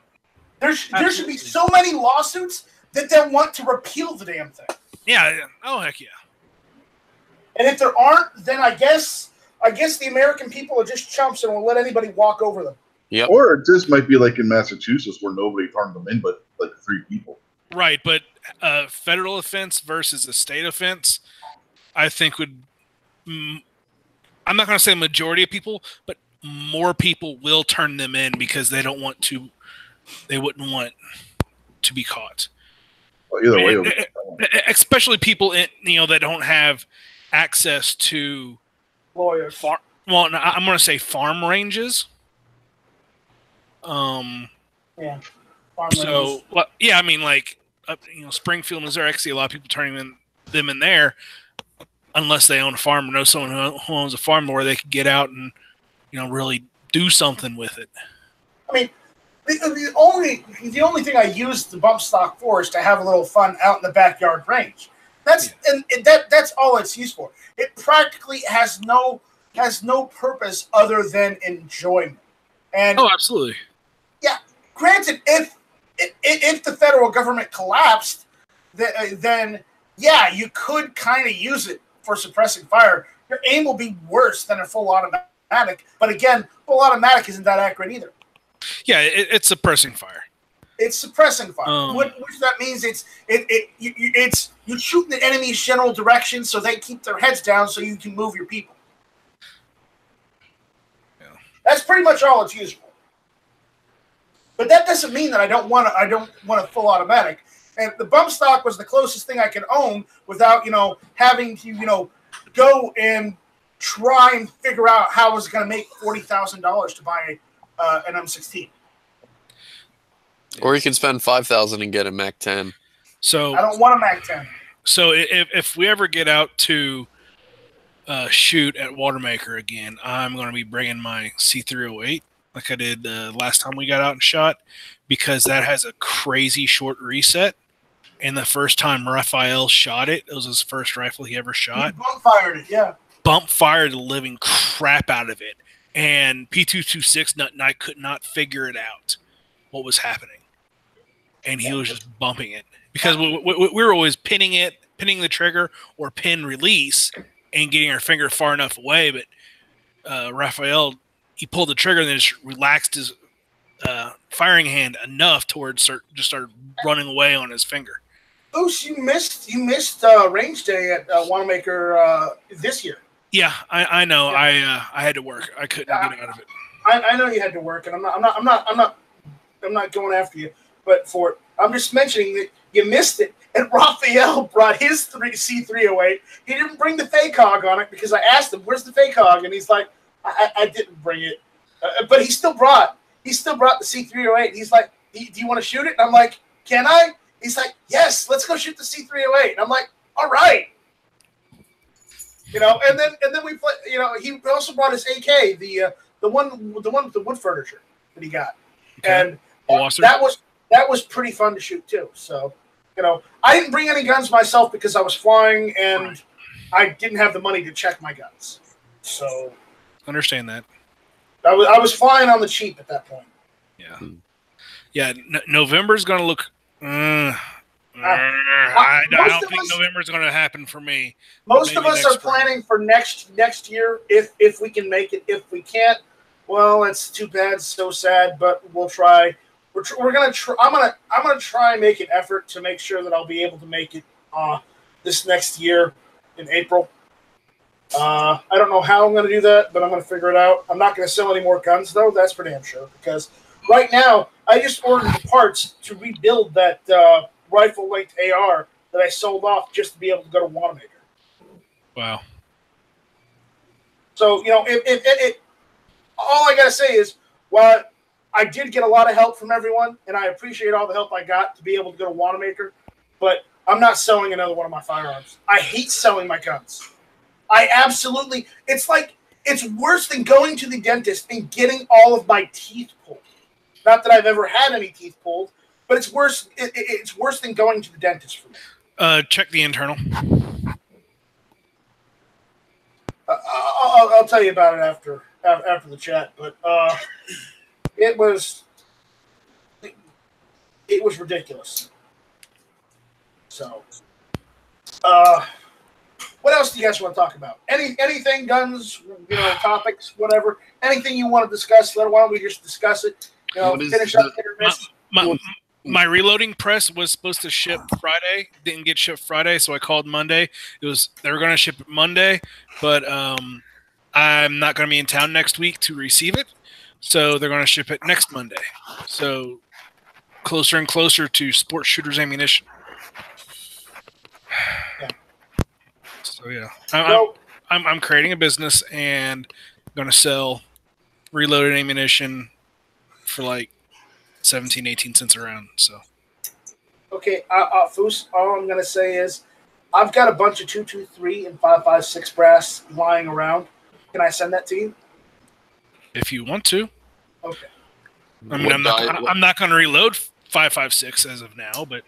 There should be so many lawsuits that they want to repeal the damn thing. Yeah. Oh, heck yeah. And if there aren't, then I guess the American people are just chumps and will let anybody walk over them. Yep. Or it just might be like in Massachusetts where nobody turned them in but like 3 people. Right, but federal offense versus a state offense, I think would. I'm not going to say majority of people, but more people will turn them in because they don't want to. They wouldn't want to be caught. Well, either way, especially people that don't have access to lawyers. I'm going to say farm ranges. Yeah. So, well, yeah, I mean, like, Springfield, Missouri, I see a lot of people turning them in there unless they own a farm or know someone who owns a farm where they could get out and, really do something with it. I mean, the only thing I use the bump stock for is to have a little fun out in the backyard range. That's all it's used for. It practically has no purpose other than enjoyment. And absolutely. Yeah. Granted, if the federal government collapsed, then yeah, you could kind of use it for suppressing fire. Your aim will be worse than a full automatic, but again, full automatic isn't that accurate either. Yeah, it's suppressing fire. It's suppressing fire, which that means you're shooting the enemy's general direction so they keep their heads down so you can move your people. Yeah. That's pretty much all it's used for. But that doesn't mean that I don't want a full automatic. And the bump stock was the closest thing I could own without having to go and try and figure out how I was going to make $40,000 to buy an M16. Or you can spend $5,000 and get a Mac 10. So I don't want a Mac 10. So if we ever get out to shoot at Watermaker again, I'm going to be bringing my C308 like I did last time we got out and shot, because that has a crazy short reset. And the first time Raphael shot it, it was his first rifle he ever shot. He bump fired it, yeah. Bump fired the living crap out of it. And P226 Nut and I could not figure it out, what was happening. And he was just bumping it. Because we were always pinning the trigger or pin release and getting our finger far enough away. But Raphael, he pulled the trigger and then just relaxed his firing hand enough towards just started running away on his finger. Oos, you missed range day at Wanamaker this year. Yeah, I know. Yeah. I had to work. I couldn't get out of it. I know you had to work, and I'm not going after you. But I'm just mentioning that you missed it, And Raphael brought his C308. He didn't bring the FACOG on it because I asked him, "Where's the FACOG?" And he's like, "I didn't bring it," but he still brought the C308. He's like, "Do you want to shoot it?" And I'm like, "Can I?" He's like, "Yes, let's go shoot the C308." And I'm like, "All right." You know, and then we play. You know, he also brought his AK, the one with the wood furniture that he got, and that was pretty fun to shoot too. So, you know, I didn't bring any guns myself because I was flying and I didn't have the money to check my guns. So, understand that. I was flying on the cheap at that point. Yeah, yeah. November's going to look. I don't think November's going to happen for me. Most of us are planning for next year if we can make it. If we can't, well, it's too bad, so sad. But we'll try. We're gonna try. I'm gonna try and make an effort to make sure that I'll be able to make it this next year in April. I don't know how I'm gonna do that, but I'm gonna figure it out. I'm not gonna sell any more guns though. That's for damn sure. Because right now I just ordered the parts to rebuild that rifle-length AR that I sold off just to be able to go to Wanamaker. Wow. So, you know, it all I gotta say is, while I did get a lot of help from everyone, and I appreciate all the help I got to be able to go to Wanamaker, but I'm not selling another one of my firearms. I hate selling my guns. It's like, it's worse than going to the dentist and getting all of my teeth pulled. Not that I've ever had any teeth pulled, but it's worse. It's worse than going to the dentist for me. Check the internal. I'll tell you about it after the chat, but it was ridiculous. So, what else do you guys want to talk about? Anything, guns, you know, topics, whatever. Anything you want to discuss? Why don't we just discuss it? You know, finish up hit or miss. My reloading press was supposed to ship Friday. Didn't get shipped Friday, so I called Monday. They were going to ship it Monday, but I'm not going to be in town next week to receive it, so they're going to ship it next Monday. So closer and closer to Sport Shooters Ammunition. Yeah. So yeah, I'm creating a business and going to sell reloaded ammunition for like 17, 18 cents a round. So, okay, Foos, all I'm gonna say is, I've got a bunch of 223 and 556 brass lying around. Can I send that to you? If you want to. Okay. I mean, I'm not going to reload 556 as of now, but.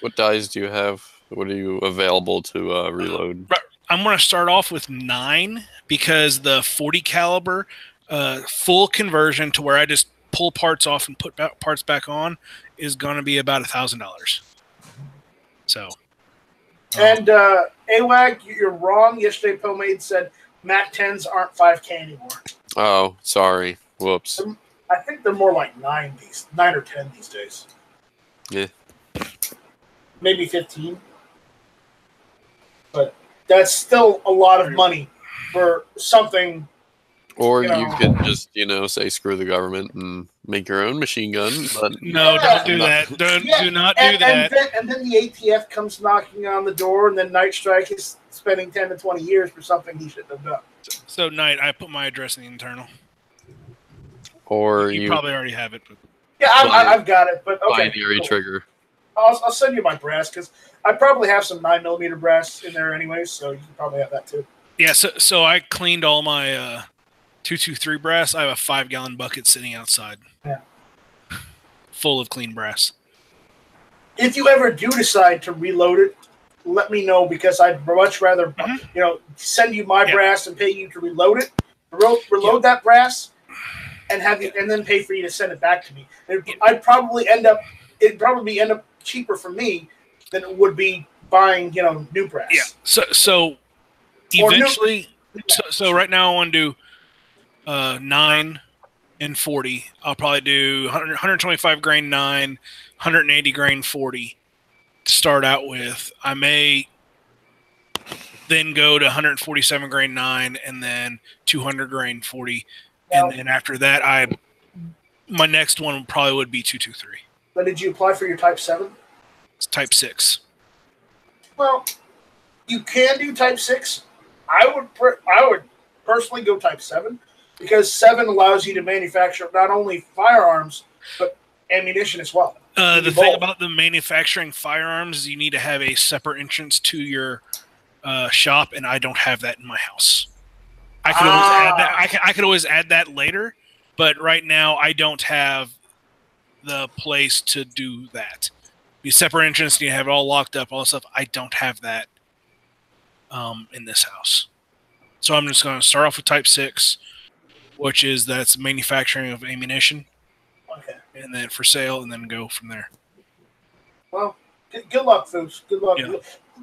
What dies do you have? What are you available to reload? I'm going to start off with 9 because the 40 caliber full conversion to where I just pull parts off and put parts back on is going to be about $1,000. So, and AWAG, you're wrong. Yesterday, Pomade said MAC 10s aren't 5K anymore. Oh, sorry. Whoops. I think they're more like 9 or 10 these days. Yeah. Maybe 15. But that's still a lot of money for something. Or you could just, say screw the government and make your own machine gun. But no, don't do that. Do not do that. And then the ATF comes knocking on the door, and then Night Strike is spending 10 to 20 years for something he shouldn't have done. So, Night, I put my address in the internal. Or you probably already have it. But. Yeah, I've got it. But okay, binary trigger. I'll send you my brass because I probably have some 9mm brass in there anyway, so you can probably have that too. Yeah, so I cleaned all my 223 brass. I have a 5-gallon bucket sitting outside. Yeah. Full of clean brass. If you ever do decide to reload it, let me know because I'd much rather, send you my brass and pay you to reload it. Reload that brass and and then pay for you to send it back to me. It'd probably end up cheaper for me than it would be buying, new brass. Yeah. So eventually, so right now I want to do 9 and 40. I'll probably do 125 grain 9, 180 grain 40 to start out with. I may then go to 147 grain 9 and then 200 grain 40. And then after that, my next one probably would be 223. But did you apply for your Type 7? It's Type 6. Well, you can do Type 6. I would personally go Type 7 because 7 allows you to manufacture not only firearms but ammunition as well. The thing about the manufacturing firearms is you need to have a separate entrance to your shop, and I don't have that in my house. I could always add that. I could always add that later, but right now I don't have the place to do that. Be separate entrance, you have it all locked up, all that stuff. I don't have that in this house, so I'm just going to start off with Type 6, which is that's manufacturing of ammunition. Okay. And then for sale, and then go from there. Well, good luck, folks. Good luck. Yeah.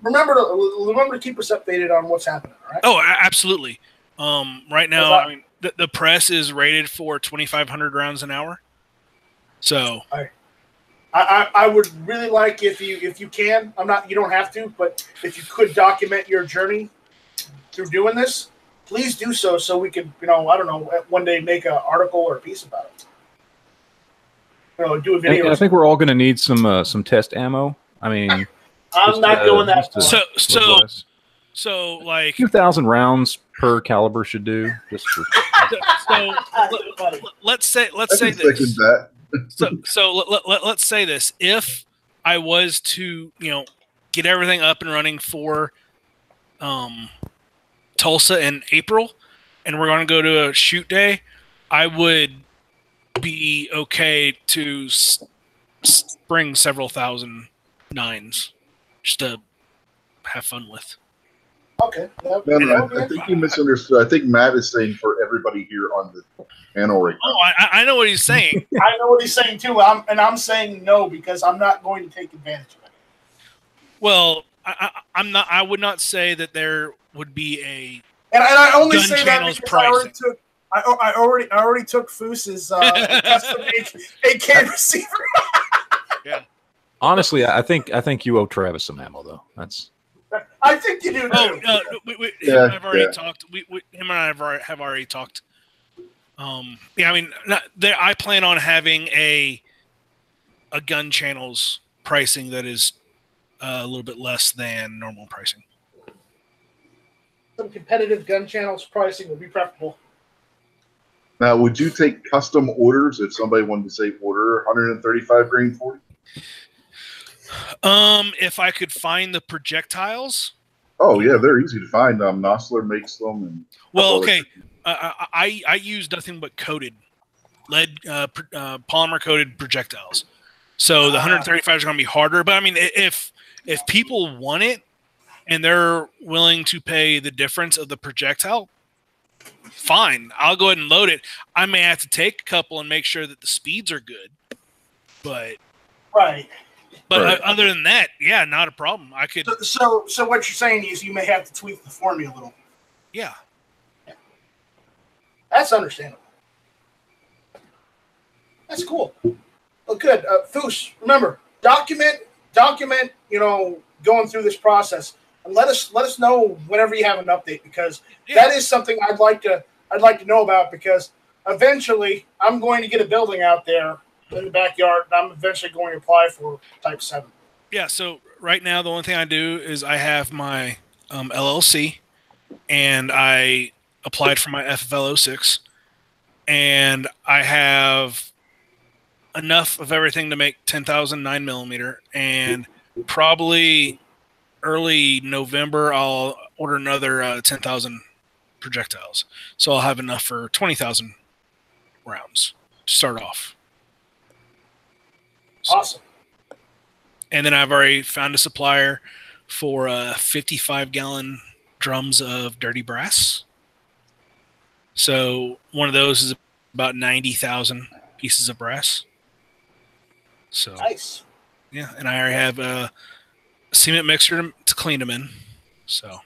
Remember to keep us updated on what's happening. All right. Oh, absolutely. Right now, I mean, the press is rated for 2,500 rounds an hour. So I would really like if you can. You don't have to, but if you could document your journey through doing this, please do so we could, I don't know, one day make an article or a piece about it. Do a video. I think we're all going to need some test ammo. I mean, I'm not going that far. So like 2,000 rounds per caliber should do. Just for, let's say this. Let's say this. If I was to get everything up and running for Tulsa in April, and we're going to go to a shoot day, I would be okay to bring several thousand 9s just to have fun with. Okay. No, I think you misunderstood. I think Matt is saying for everybody here on the panel right now. Oh, I know what he's saying. I know what he's saying too. I'm saying no because I'm not going to take advantage of it. Well, I'm not. I would not say that there would be a. And I only say that because pricing. I already took Foos's custom AK receiver. Yeah. Honestly, I think you owe Travis some ammo though. That's. I think you do. Him and I have already talked. Him and I have already talked. Yeah, I mean, I plan on having a gun channels pricing that is a little bit less than normal pricing. Some competitive gun channels pricing would be preferable. Now, would you take custom orders if somebody wanted to say order 135 grain 40? If I could find the projectiles. Oh yeah, they're easy to find. Nosler makes them. And well, okay. I use nothing but coated lead, polymer coated projectiles. So the 135 is going to be harder. But I mean, if people want it and they're willing to pay the difference of the projectile, fine. I'll go ahead and load it. I may have to take a couple and make sure that the speeds are good. But right. But other than that, yeah, not a problem. I could. So what you're saying is you may have to tweak the formula a little. Yeah. That's understandable. That's cool. Well, good. Foos, remember, document, going through this process, and let us know whenever you have an update because that is something I'd like to know about because eventually I'm going to get a building out there in the backyard, and I'm eventually going to apply for Type 7. Yeah, so right now the only thing I do is I have my LLC, and I applied for my FFL 06, and I have enough of everything to make 10,000 9mm, and probably early November I'll order another 10,000 projectiles. So I'll have enough for 20,000 rounds to start off. Awesome. And then I've already found a supplier for 55-gallon drums of dirty brass. So one of those is about 90,000 pieces of brass. So nice. Yeah, and I already have a cement mixer to clean them in. So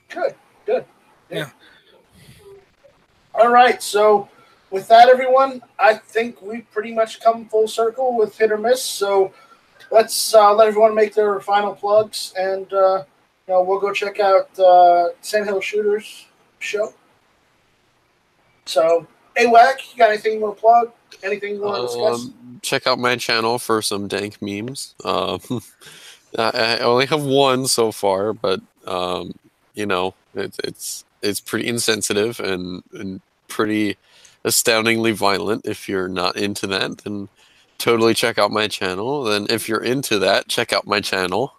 good. Yeah. All right, so. With that, everyone, I think we've pretty much come full circle with Hit or Miss. So let's let everyone make their final plugs, and we'll go check out Sandhill Shooters show. So, AWAC, you got anything you want to plug? Anything you want to discuss? Check out my channel for some dank memes. I only have one so far, but you know, it's pretty insensitive and pretty astoundingly violent. If you're not into that, then totally check out my channel. Then if you're into that, check out my channel.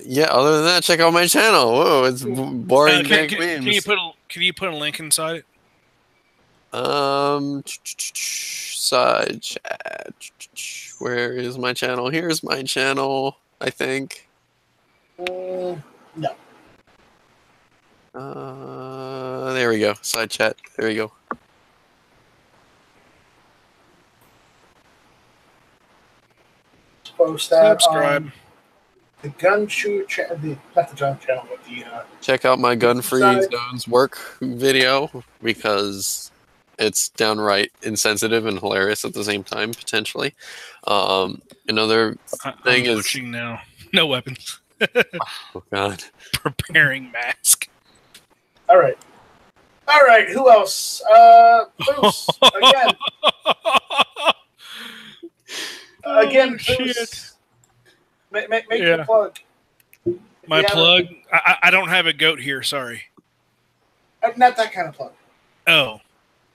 Yeah, other than that, check out my channel. Whoa, it's boring dank memes. Can you put a link inside it? Side chat. Where is my channel? Here's my channel, I think. No. There we go. Side chat. There we go. Post that Subscribe. on the gun shoot channel, not the gun channel, but the Check out my gun-free side. zones work video because it's downright insensitive and hilarious at the same time, potentially. Another thing I'm is pushing now. No weapons. oh god. Preparing mask. All right. Who else? Bruce, again. Again, Bruce. shit. Make your plug. My Yeah. plug. I don't have a goat here. Sorry. Not that kind of plug. Oh,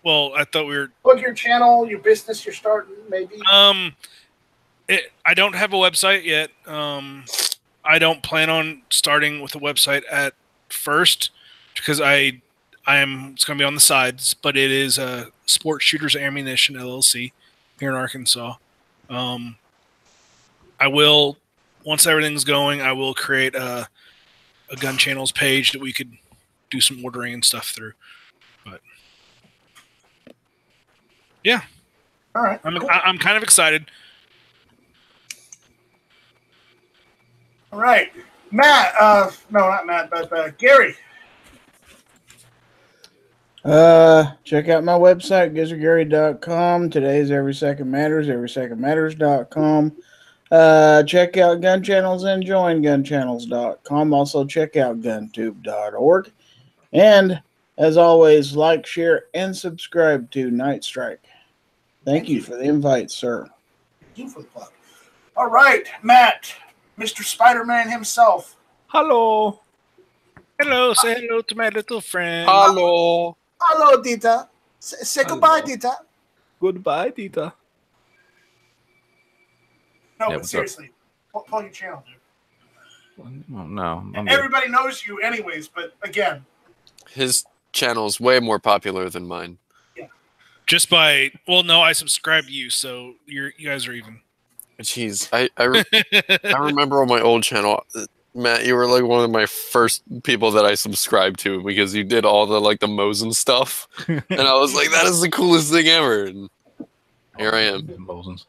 well, I thought we were. Plug your channel, your business you're starting, maybe. I don't have a website yet. I don't plan on starting with a website at first because I am. It's going to be on the sides, but it is a Sport Shooters Ammunition LLC here in Arkansas. I will, once everything's going, I will create a gun channels page that we could do some ordering and stuff through. But yeah, All right. I'm kind of excited. All right. Matt, no, not Matt, but Gary. Check out my website, gizzardgary.com. Today's Every Second Matters, everysecondmatters.com. Check out Gun Channels and join gunchannels.com. Also check out guntube.org. And as always, like, share, and subscribe to Night Strike. Thank you for the invite, sir. Thank you for the plug. All right, Matt, Mr. Spider-Man himself. Hello. Hello, say hello to my little friend. Hello. Hello, Dita. Say goodbye, Hello. Dita. Goodbye, Tita. No, Yeah, but what's seriously, plug your channel, dude. Oh, no. I'm good. Everybody knows you anyways, but again, His channel's way more popular than mine. Just by no, I subscribe to you, so you guys are even. Jeez, I remember on my old channel, Matt, you were like one of my first people that I subscribed to because you did all the the Mosin stuff, and I was like, that is the coolest thing ever. And here I am. Mosins.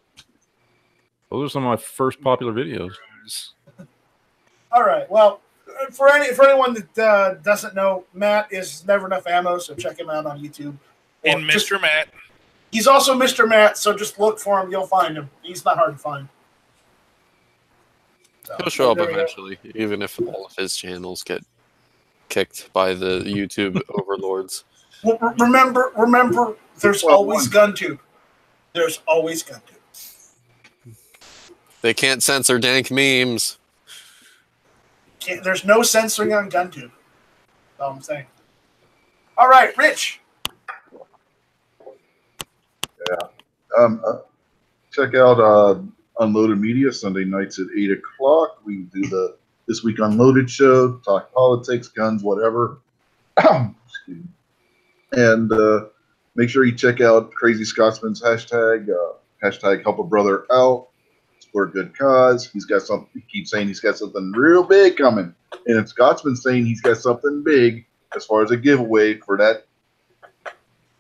Those are some of my first popular videos. all right. Well, for anyone that doesn't know, Matt is Never Enough Ammo, so check him out on YouTube. And Or just- Mr. Matt. He's also Mr. Matt, so just look for him. You'll find him. He's not hard to find. So, He'll show up there we go. eventually, even if all of his channels get kicked by the YouTube overlords. Well, remember, there's always GunTube. There's always GunTube. They can't censor dank memes. There's no censoring on GunTube. That's all I'm saying. All right, Rich. Check out Unloaded Media Sunday nights at 8 o'clock. We do the This Week Unloaded show, talk politics, guns, whatever. Excuse me. And make sure you check out Crazy Scotsman's hashtag Help a Brother Out. It's for a good cause. He's got something. He keeps saying he's got something real big coming, and if Scotsman's saying he's got something big as far as a giveaway for that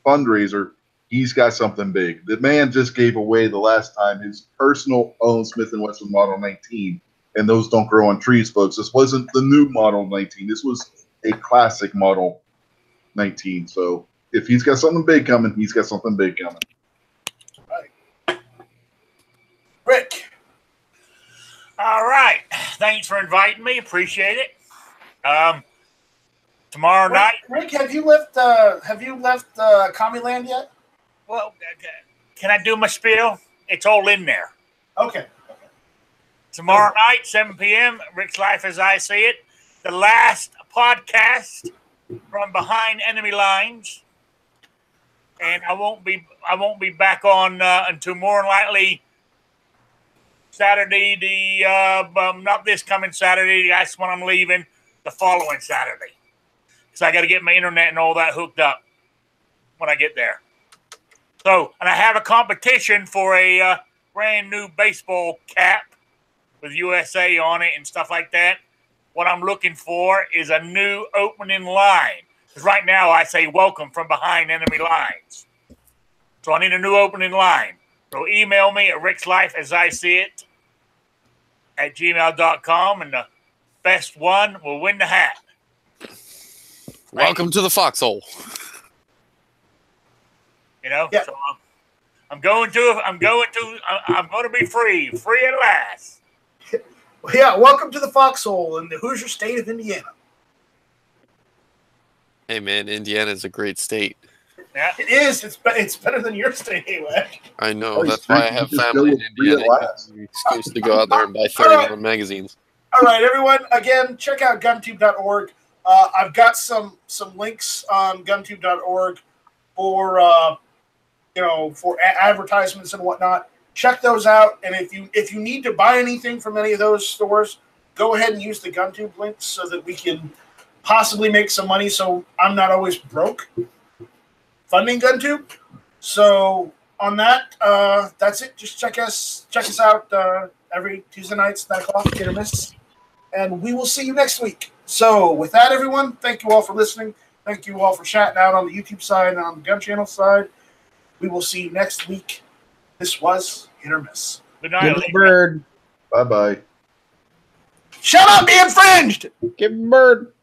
fundraiser, he's got something big. The man just gave away the last time his personal owned Smith & Wesson Model 19, and those don't grow on trees, folks. This wasn't the new Model 19. This was a classic Model 19. So if he's got something big coming, he's got something big coming. Rick. All right. Thanks for inviting me. Appreciate it. Tomorrow night. Rick, have you left Commie Land yet? Well, can I do my spiel? It's all in there. Okay. Tomorrow night, 7 p.m., Rick's Life as I See It. The last podcast from behind enemy lines. And I won't be back on until more than likely Saturday, not this coming Saturday. That's when I'm leaving. The following Saturday. So I got to get my internet and all that hooked up when I get there. So, and I have a competition for a brand new baseball cap with USA on it and stuff like that. What I'm looking for is a new opening line. Because right now I say welcome from behind enemy lines. So I need a new opening line. So email me at rickslife@gmail.com, and the best one will win the hat. Welcome to the foxhole. You know, so I'm going to be free at last. Yeah, welcome to the foxhole in the Hoosier state of Indiana. Hey man, Indiana is a great state. Yeah, it is. It's better than your state anyway. I know. That's why I have family in Indiana. You're supposed to go out there and buy 31 magazines. All right, everyone. Again, check out guntube.org. I've got some links on guntube.org for for advertisements and whatnot. Check those out, and if you need to buy anything from any of those stores, go ahead and use the GunTube links so that we can possibly make some money. So I'm not always broke funding GunTube. So on that, that's it. Just check us out every Tuesday nights, 9 o'clock, hit or miss, and we will see you next week. So with that, everyone, thank you all for listening. Thank you all for chatting out on the YouTube side and on the Gun Channel side. We will see you next week. This was Hit or Miss. Good night, Bird. Bye-bye. Shut up, be infringed! Give him bird.